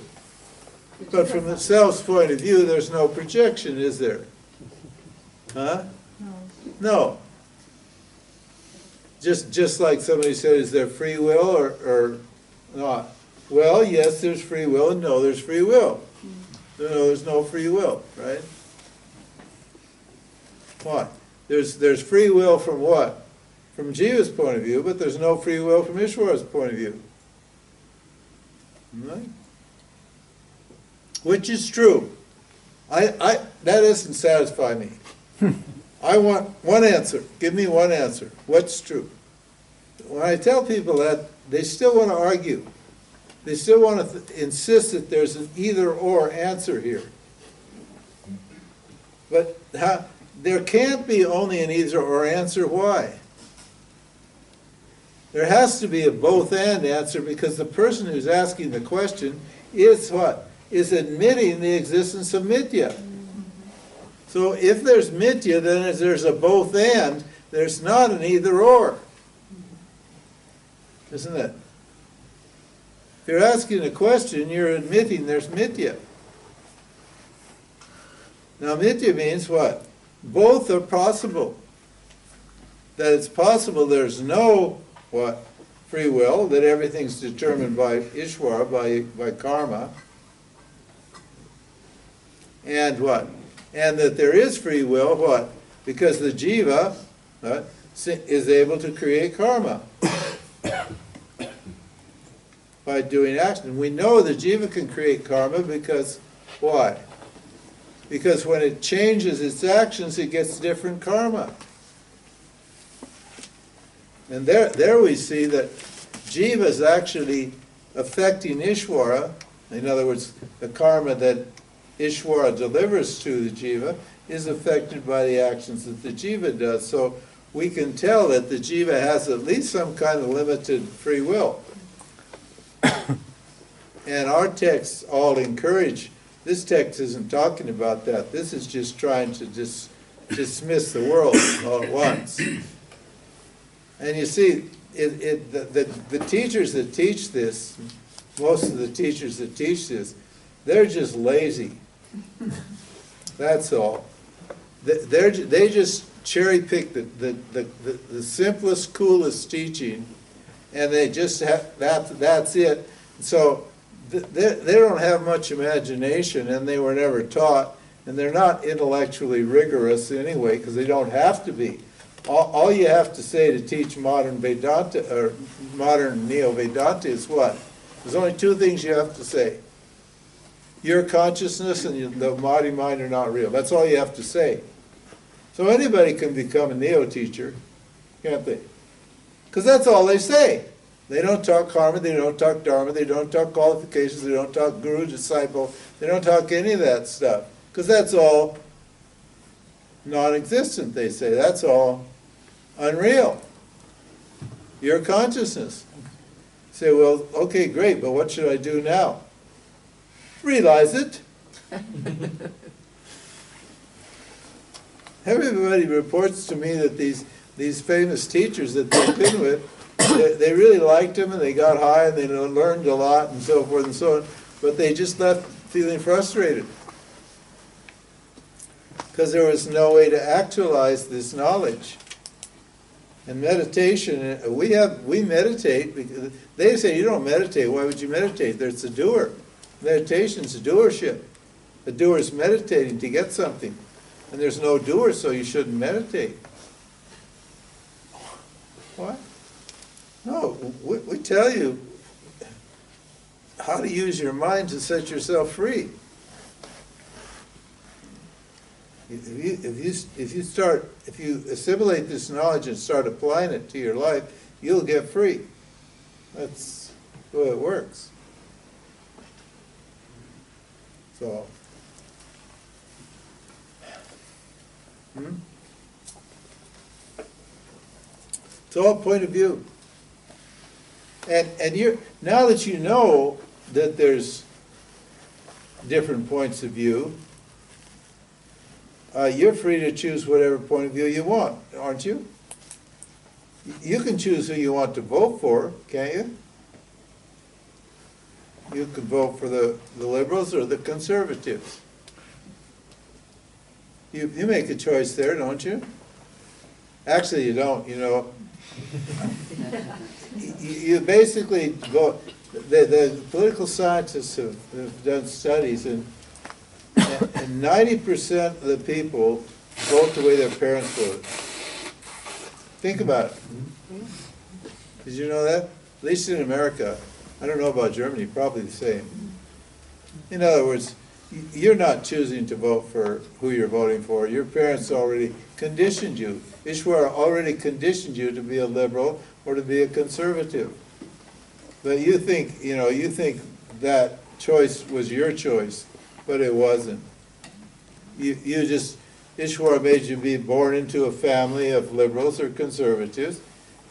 S1: But from the self's point of view, there's no projection, is there? Huh?
S5: No.
S1: No. Just like somebody said, is there free will or not? Well, yes, there's free will, and no, there's free will. No, there's no free will, right? What? There's free will from what? From Jiva's point of view, but there's no free will from Ishwara's point of view. Right? Which is true. That doesn't satisfy me. I want one answer. Give me one answer. What's true? When I tell people that, they still want to argue. They still want to insist that there's an either-or answer here. But there can't be only an either-or answer. Why? There has to be a both-and answer, because the person who's asking the question is what? Is admitting the existence of mithya. So if there's mithya, then there's a both-and. There's not an either-or. Isn't it? If you're asking a question, you're admitting there's mithya. Now mithya means what? Both are possible. That it's possible there's no, what? Free will, that everything's determined by Ishvara, by karma. And what? And that there is free will, what? Because the Jiva is able to create karma by doing action. We know the Jiva can create karma because, why? Because when it changes its actions, it gets different karma. And there we see that Jiva is actually affecting Ishvara. In other words, the karma that Ishvara delivers to the Jiva is affected by the actions that the Jiva does. So we can tell that the Jiva has at least some kind of limited free will. And our texts all encourage, this text isn't talking about that. This is just trying to dismiss the world all at once. And you see, the teachers that teach this, most of the teachers that teach this, they're just lazy. That's all. They just cherry pick the simplest, coolest teaching, and they just have that's it. So they don't have much imagination, and they were never taught, and they're not intellectually rigorous anyway, because they don't have to be. All you have to say to teach modern Vedanta or modern Neo-Vedanta is what? There's only two things you have to say. Your consciousness and the body mind are not real. That's all you have to say. So anybody can become a neo-teacher, can't they? Because that's all they say. They don't talk karma, they don't talk dharma, they don't talk qualifications, they don't talk guru, disciple, they don't talk any of that stuff. Because that's all non-existent, they say. That's all unreal. Your consciousness. Say, well, okay, great, but what should I do now? Realize it. Everybody reports to me that these famous teachers that they've been with, they really liked them and they got high and they learned a lot and so forth and so on, but they just left feeling frustrated because there was no way to actualize this knowledge. And meditation, we meditate because they say you don't meditate. Why would you meditate? There's a doer. Meditation's a doership. The doer's meditating to get something. And there's no doer, so you shouldn't meditate. What? No, we tell you how to use your mind to set yourself free. If you assimilate this knowledge and start applying it to your life, you'll get free. That's the way it works. So, it's all point of view. And you're, now that you know that there's different points of view, you're free to choose whatever point of view you want, aren't you? You can choose who you want to vote for, can't you? You can vote for the liberals or the conservatives. You make a choice there, don't you? Actually, you don't, you know. You basically vote. The political scientists have done studies, and 90% of the people vote the way their parents voted. Think about it. Did you know that? At least in America. I don't know about Germany, probably the same. In other words, you're not choosing to vote for who you're voting for. Your parents already conditioned you. Ishwara already conditioned you to be a liberal or to be a conservative. But you think, you think that choice was your choice, but it wasn't. You just, Ishwara made you be born into a family of liberals or conservatives,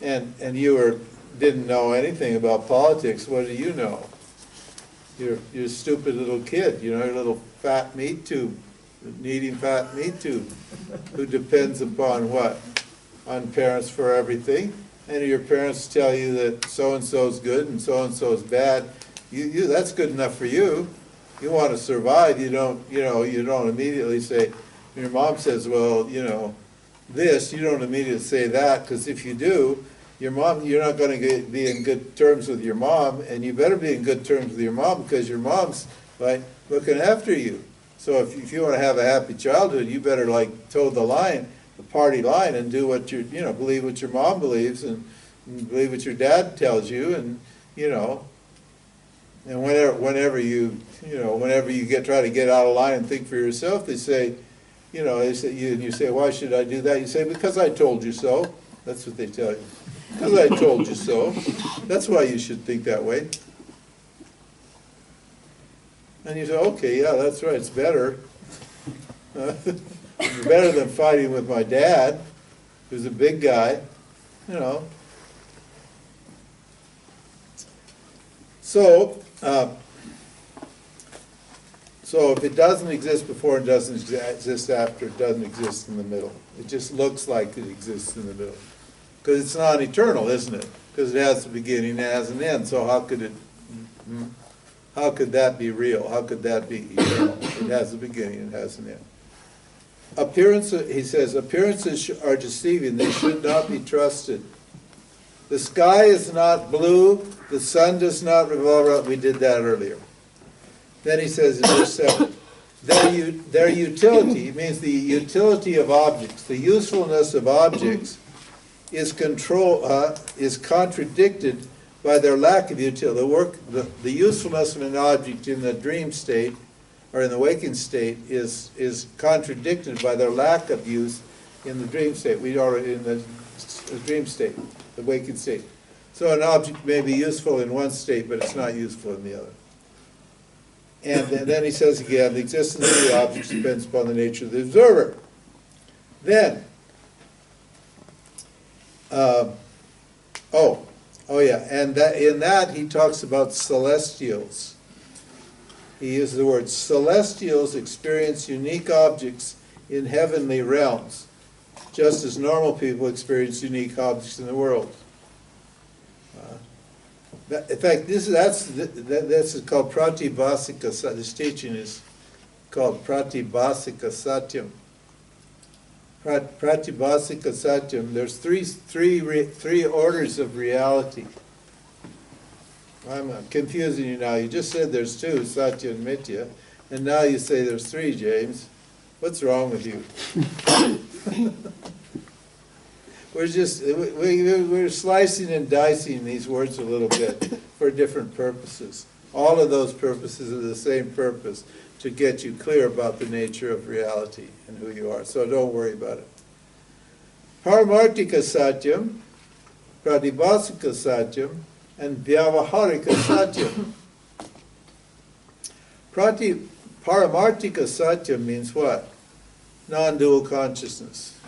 S1: and you didn't know anything about politics. What do you know? You're a stupid little kid, your little fat meat tube, eating fat meat tube, who depends upon what? On parents for everything. And your parents tell you that so-and-so's good and so-and-so's bad. That's good enough for you. You want to survive. You don't immediately say, your mom says, well, this, you don't immediately say that, because if you do, you're not going to be in good terms with your mom, and you better be in good terms with your mom, because your mom's looking after you. So if you want to have a happy childhood, you better toe the line, the party line, and do what believe what your mom believes, and believe what your dad tells you, and and whenever you try to get out of line and think for yourself, they say, you say, why should I do that? You say, because I told you so. That's what they tell you. Because I told you so. That's why you should think that way. And you say, okay, yeah, that's right, it's better. It's better than fighting with my dad, who's a big guy, So if it doesn't exist before and doesn't exist after, it doesn't exist in the middle. It just looks like it exists in the middle. Because it's non-eternal, isn't it? Because it has a beginning, it has an end. So how could that be real? How could that be eternal? It has a beginning, it has an end. He says, appearances are deceiving. They should not be trusted. The sky is not blue. The sun does not revolve around. We did that earlier. Then he says in verse 7, their utility, it means the utility of objects, the usefulness of objects is contradicted by their lack of utility. The usefulness of an object in the dream state or in the waking state is contradicted by their lack of use in the dream state. We are in the dream state, the waking state. So an object may be useful in one state, but it's not useful in the other. And then he says again, the existence of the object depends upon the nature of the observer. Then, and in that he talks about celestials. He uses the word celestials experience unique objects in heavenly realms, just as normal people experience unique objects in the world. In fact, this is called pratibhasika. This teaching is called pratibhasika satyam. Pratibhasika satyam. There's three orders of reality. I'm confusing you now. You just said there's two, satya and mithya, and now you say there's three, James. What's wrong with you? We're slicing and dicing these words a little bit for different purposes. All of those purposes are the same purpose, to get you clear about the nature of reality and who you are. So don't worry about it. Paramartika Satyam, Pratibhasika Satyam, and Vyavaharika Satyam. Paramartika Satyam means what? Non-dual consciousness.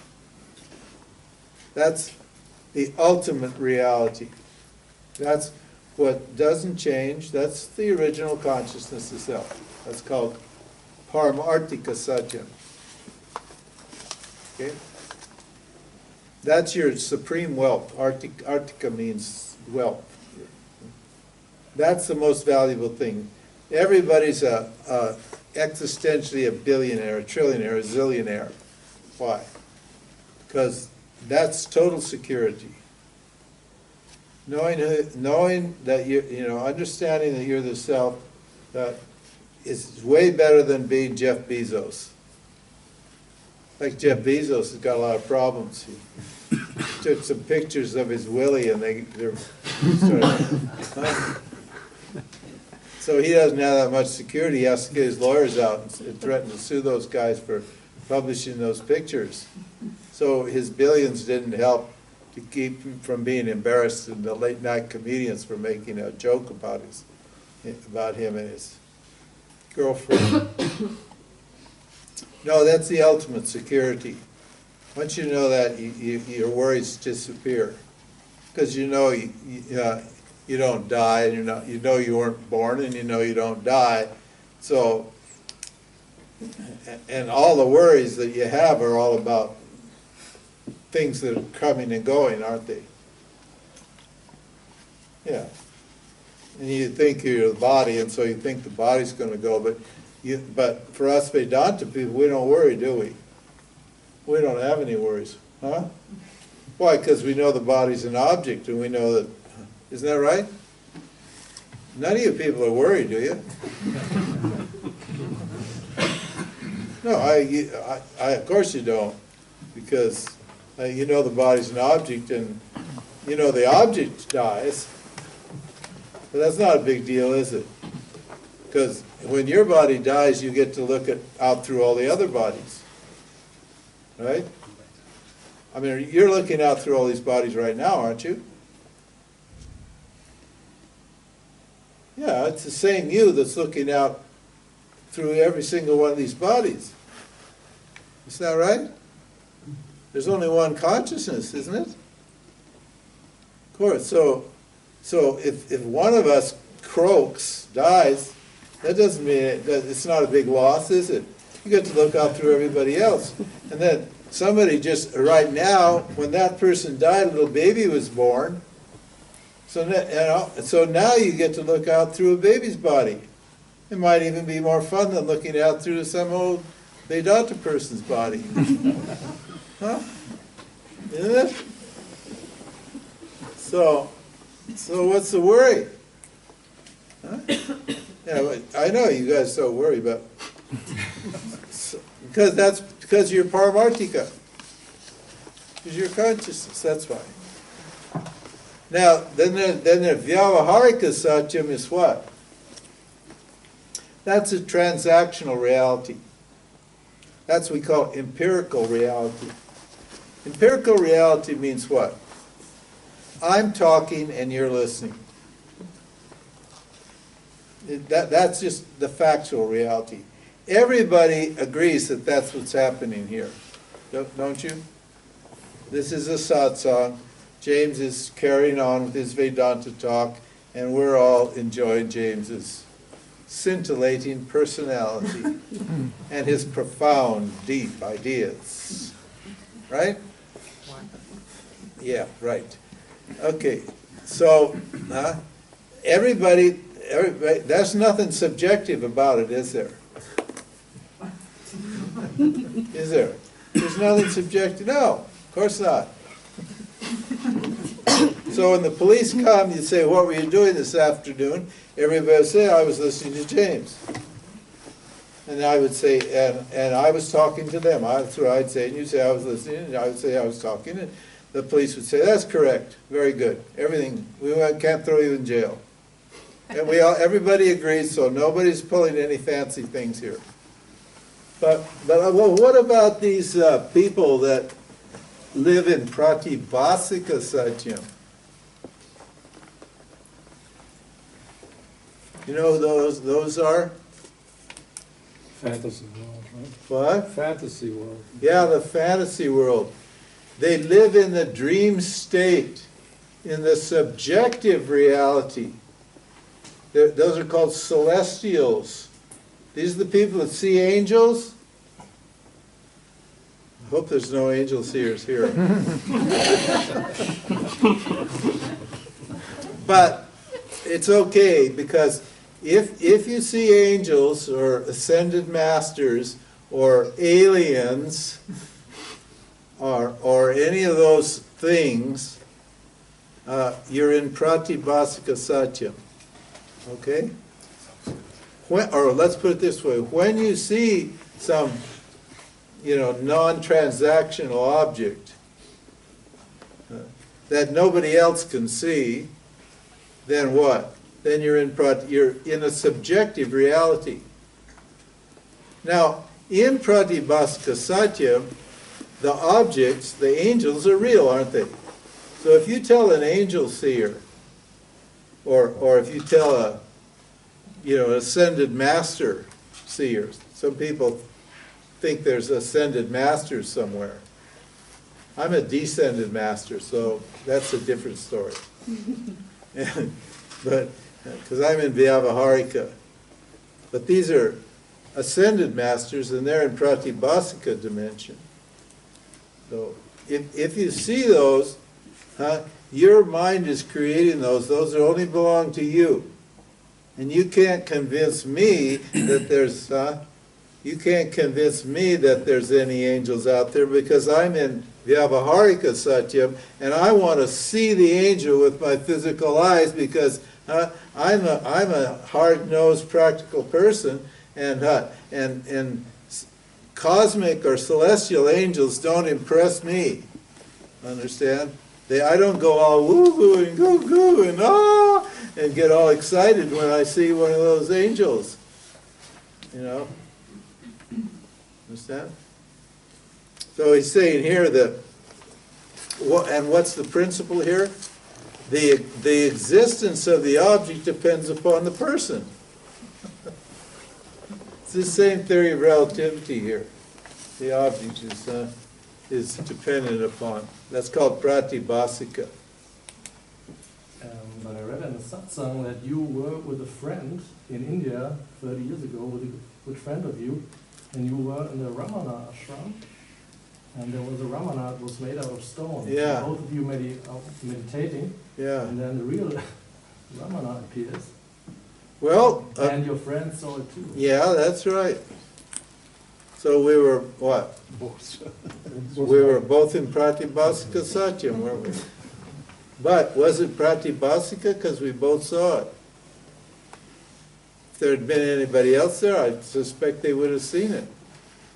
S1: That's the ultimate reality. That's what doesn't change. That's the original consciousness itself. That's called Paramartika Satyam. Okay? That's your supreme wealth. Artika means wealth. That's the most valuable thing. Everybody's existentially a billionaire, a trillionaire, a zillionaire. Why? Because that's total security. Knowing that understanding that you're the self, that is way better than being Jeff Bezos. Like Jeff Bezos has got a lot of problems. He took some pictures of his willy, and they're so he doesn't have that much security. He has to get his lawyers out and threaten to sue those guys for publishing those pictures. So his billions didn't help to keep him from being embarrassed in the late night comedians for making a joke about him and his girlfriend. No, that's the ultimate security. Once you know that, your worries disappear, because you know you don't die, and you know you weren't born, and you know you don't die. So, and all the worries that you have are all about things that are coming and going, aren't they? Yeah. And you think you're the body, and so you think the body's going to go, but for us Vedanta people, we don't worry, do we? We don't have any worries, huh? Why? Because we know the body's an object, and we know that. Isn't that right? None of you people are worried, do you? No, I of course you don't, because you know the body's an object, and you know the object dies. But that's not a big deal, is it? Because when your body dies, you get to look out through all the other bodies, right? I mean, you're looking out through all these bodies right now, aren't you? Yeah, it's the same you that's looking out through every single one of these bodies. Isn't that right? There's only one consciousness, isn't it? Of course. So if one of us croaks, dies, that doesn't mean it's not a big loss, is it? You get to look out through everybody else. And then somebody just, right now, when that person died, a little baby was born. So now you get to look out through a baby's body. It might even be more fun than looking out through some old Vedanta person's body. Huh? Isn't it? So what's the worry? Huh? Yeah, I know you guys don't worry, but because you're Paramartika. Because you're consciousness, that's why. Now, then the Vyavaharika Satyam is what? That's a transactional reality. That's what we call empirical reality. Empirical reality means what? I'm talking and you're listening. That's just the factual reality. Everybody agrees that that's what's happening here. Don't you? This is a satsang. James is carrying on with his Vedanta talk, and we're all enjoying James's scintillating personality and his profound, deep ideas. Right? Yeah, right. Okay, so everybody, there's nothing subjective about it, is there? Is there? There's nothing subjective. No, of course not. So when the police come, you say, what were you doing this afternoon? Everybody would say, I was listening to James. And I would say, and I was talking to them. That's what I'd say. And you'd say, I was listening. And I would say, I was talking. And the police would say, that's correct. Very good. Everything. We can't throw you in jail. And everybody agrees, so nobody's pulling any fancy things here. But well, what about these people that live in Pratibhasika Satyam? You know who those are?
S2: Fantasy world, right?
S1: What?
S2: Fantasy world.
S1: Yeah, the fantasy world. They live in the dream state, in the subjective reality. Those are called celestials. These are the people that see angels. I hope there's no angel seers here. But it's okay, because if you see angels or ascended masters or aliens or any of those things, you're in Pratibhasika Satyam. Okay? Or let's put it this way. When you see some, non-transactional object that nobody else can see, then what? Then you're in a subjective reality. Now, in Pratibhasika Satyam, the objects, the angels, are real, aren't they? So if you tell an angel seer, or if you tell a, ascended master seer, some people think there's ascended masters somewhere. I'm a descended master, so that's a different story. But because I'm in Vyavaharika. But these are ascended masters, and they're in Pratibhasika dimension. So if you see those, your mind is creating those. Those only belong to you. And you can't convince me that there's any angels out there, because I'm in Vyavaharika Satyam, and I want to see the angel with my physical eyes, because I'm a hard-nosed, practical person, and cosmic or celestial angels don't impress me. Understand? I don't go all woo-hoo and goo-goo and ah, and get all excited when I see one of those angels. Understand? So he's saying here that, and what's the principle here? The existence of the object depends upon the person. It's the same theory of relativity here. The object is dependent upon. That's called Pratibhasika.
S8: But I read in a satsang that you were with a friend in India 30 years ago, with a good friend of you, and you were in the Ramana ashram, and there was a Ramana that was made out of stone.
S1: Yeah.
S8: Both of you meditating,
S1: Yeah.
S8: and then the real Ramana appears,
S1: Well,
S8: and your friend saw it too.
S1: yeah, that's right. So we were what? We were both in Pratibhasika Satyam, weren't we? But was it Pratibhasika? Because we both saw it. If there had been anybody else there, I suspect they would have seen it.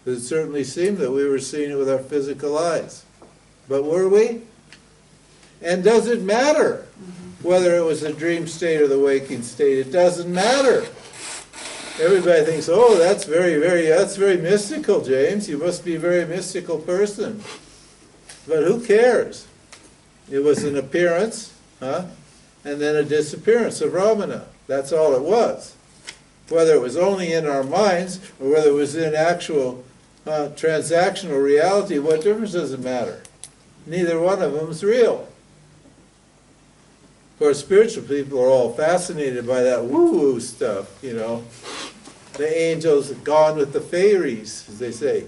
S1: It certainly seemed that we were seeing it with our physical eyes. But were we? And does it matter whether it was a dream state or the waking state? It doesn't matter. Everybody thinks, oh, that's very mystical, James. You must be a very mystical person. But who cares? It was an appearance, and then a disappearance of Ramana. That's all it was. Whether it was only in our minds or whether it was in actual transactional reality, what difference does it matter? Neither one of them is real. Of course, spiritual people are all fascinated by that woo-woo stuff, The angels have gone with the fairies, as they say,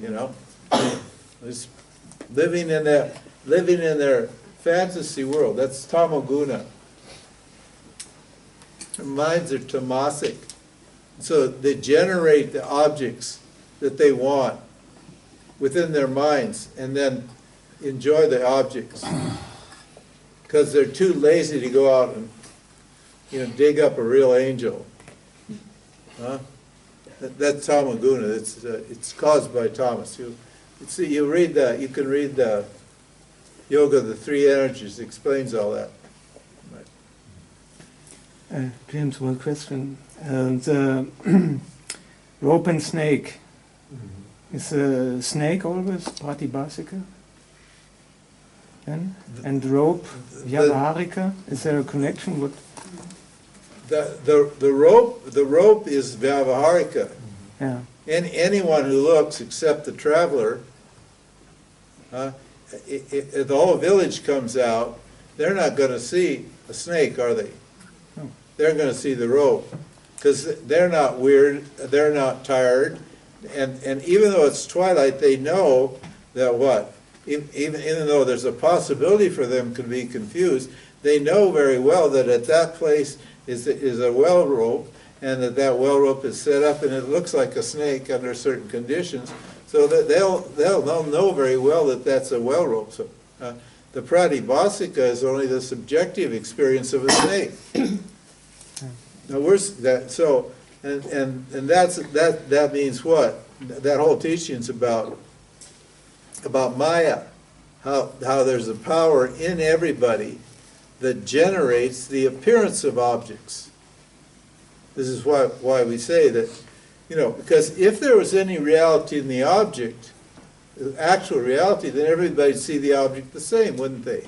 S1: Just living in their fantasy world. That's tamoguna. Their minds are tamasic. So they generate the objects that they want within their minds and then enjoy the objects. Because they're too lazy to go out and dig up a real angel. That's tamoguna. It's caused by tamas. You can read the Yoga of the Three Energies. It explains all that. Right.
S3: James, one question. The rope and snake. Is a snake always pratibhasika? And rope, vyavaharika? Is there a connection? What?
S1: The rope is vyavaharika.
S3: Yeah.
S1: And anyone who looks, except the traveler, if the whole village comes out, they're not going to see a snake, are they?
S3: No.
S1: They're going to see the rope, because they're not weird, they're not tired, and even though it's twilight, they know that what? Even though there's a possibility for them to be confused, they know very well that at that place is a well rope, and that well rope is set up, and it looks like a snake under certain conditions, so that they'll know very well that that's a well rope. So the pratibhasika is only the subjective experience of a snake. Now that means what? That whole teaching's about Maya, how there's a power in everybody that generates the appearance of objects. This is why we say that, because if there was any reality in the object, the actual reality, then everybody'd see the object the same, wouldn't they?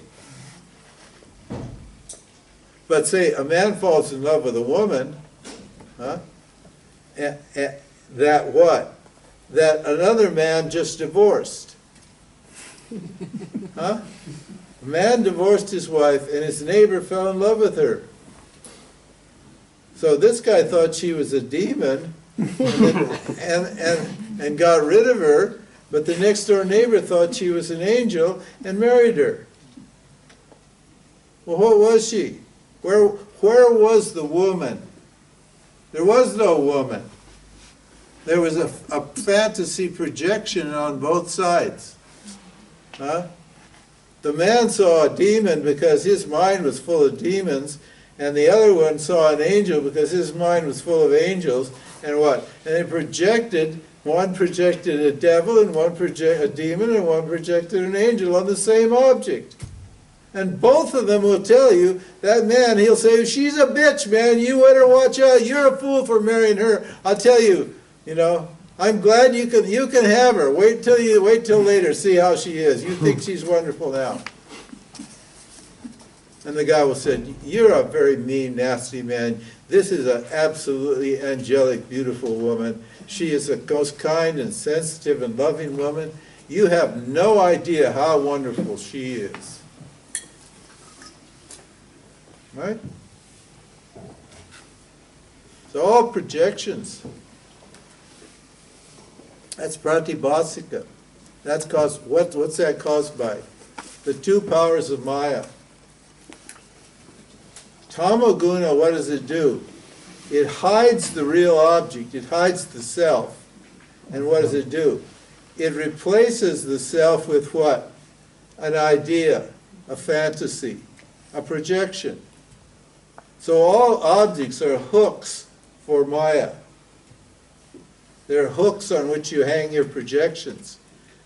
S1: But say a man falls in love with a woman, that what? That another man just divorced. A man divorced his wife and his neighbor fell in love with her. So this guy thought she was a demon and got rid of her, but the next door neighbor thought she was an angel and married her. Well, what was she? Where was the woman? There was no woman. There was a fantasy projection on both sides. The man saw a demon because his mind was full of demons, and the other one saw an angel because his mind was full of angels, and what? And they projected, one projected a devil, and one projected a demon, and one projected an angel on the same object. And both of them will tell you, that man, he'll say, she's a bitch, man, you better watch out, you're a fool for marrying her. I'll tell you, I'm glad you can have her. Wait till later, see how she is. You think she's wonderful now. And the guy will say, you're a very mean, nasty man. This is an absolutely angelic, beautiful woman. She is the most kind and sensitive and loving woman. You have no idea how wonderful she is. Right? So all projections. That's pratibhasika. That's caused. What's that caused by? The two powers of Maya. Tamoguna, what does it do? It hides the real object. It hides the self. And what does it do? It replaces the self with what? An idea, a fantasy, a projection. So all objects are hooks for Maya. They're hooks on which you hang your projections.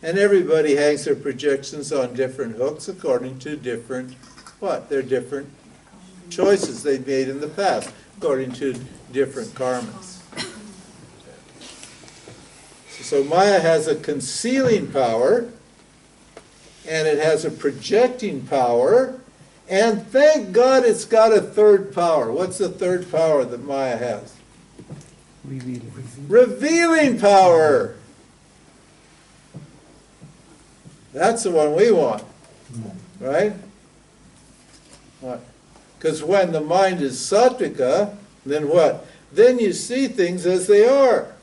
S1: And everybody hangs their projections on different hooks according to different, what? They're different choices they made in the past, according to different karmas. So Maya has a concealing power, and it has a projecting power, and thank God it's got a third power. What's the third power that Maya has?
S3: Revealing.
S1: Revealing power. That's the one we want, right? What? Because when the mind is sattvika, then what? Then you see things as they are.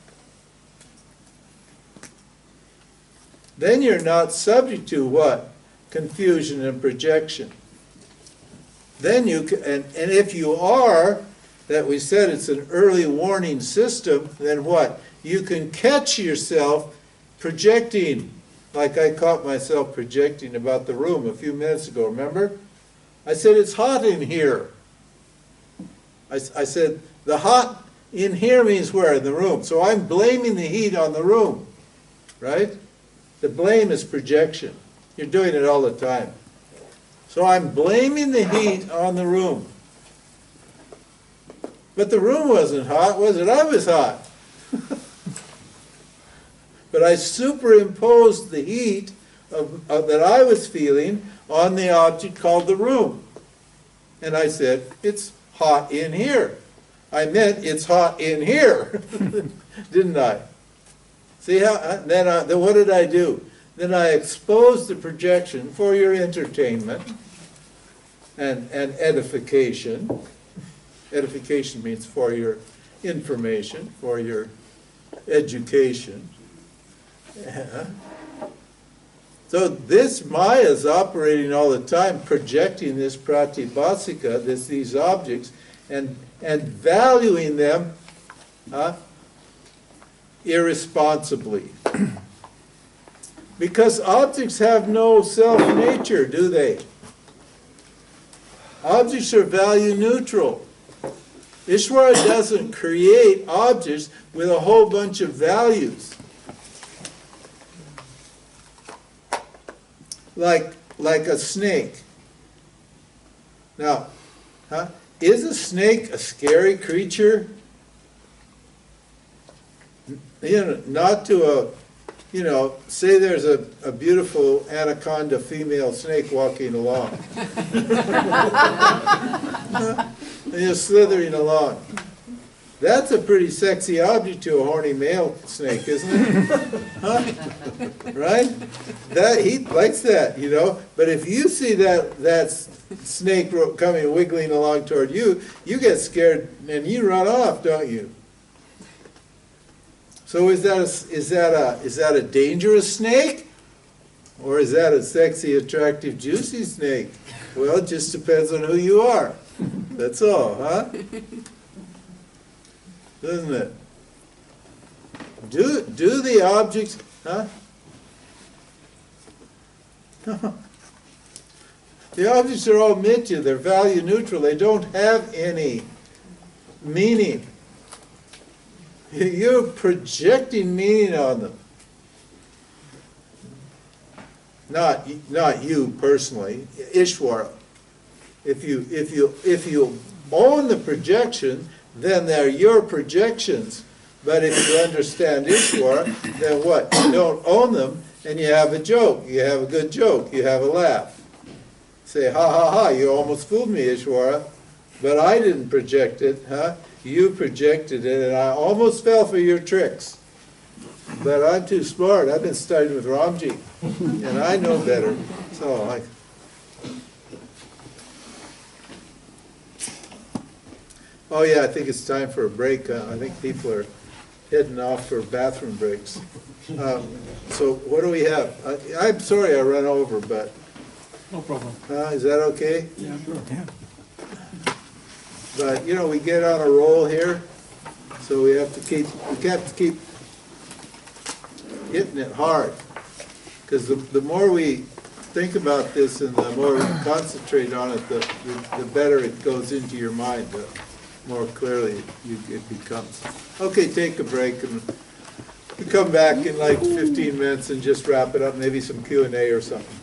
S1: Then you're not subject to what? Confusion and projection. Then you can, and if you are, that we said it's an early warning system, then what? You can catch yourself projecting, like I caught myself projecting about the room a few minutes ago, remember? I said, it's hot in here. I said, the hot in here means where? In the room. So I'm blaming the heat on the room, right? The blame is projection. You're doing it all the time. So I'm blaming the heat on the room. But the room wasn't hot, was it? I was hot. But I superimposed the heat that I was feeling on the object called the room. And I said, it's hot in here. I meant it's hot in here, didn't I? See how, then what did I do? Then I exposed the projection for your entertainment and edification. Edification means for your information, for your education. Yeah. So this Maya is operating all the time, projecting this pratibhasika, these objects, and valuing them irresponsibly. Because objects have no self-nature, do they? Objects are value neutral. Ishvara doesn't create objects with a whole bunch of values. Like a snake. Now, is a snake a scary creature? Not to say there's a beautiful anaconda female snake walking along. And you're slithering along. That's a pretty sexy object to a horny male snake, isn't it? Right? He likes that, But if you see that snake coming wiggling along toward you, you get scared and you run off, don't you? So is that a dangerous snake? Or is that a sexy, attractive, juicy snake? Well, it just depends on who you are. That's all, huh? Doesn't it? Do the objects, huh? The objects are all mithya, they're value neutral, they don't have any meaning. You're projecting meaning on them. Not you personally, Ishvara. If you own the projection, then they're your projections. But if you understand Ishvara, then what? You don't own them, and you have a joke. You have a good joke. You have a laugh. Say, ha ha ha, you almost fooled me, Ishvara. But I didn't project it, huh? You projected it, and I almost fell for your tricks. But I'm too smart. I've been studying with Ramji, and I know better. So oh yeah, I think it's time for a break. I think people are heading off for bathroom breaks. So what do we have? I'm sorry I ran over, but
S2: No problem.
S1: is that okay?
S2: Yeah, sure.
S3: Yeah.
S1: But we get on a roll here, so we have to keep hitting it hard, because the more we think about this and the more we concentrate on it, the better it goes into your mind, the more clearly it becomes. Okay, take a break, and we come back in like 15 minutes and just wrap it up, maybe some Q&A or something.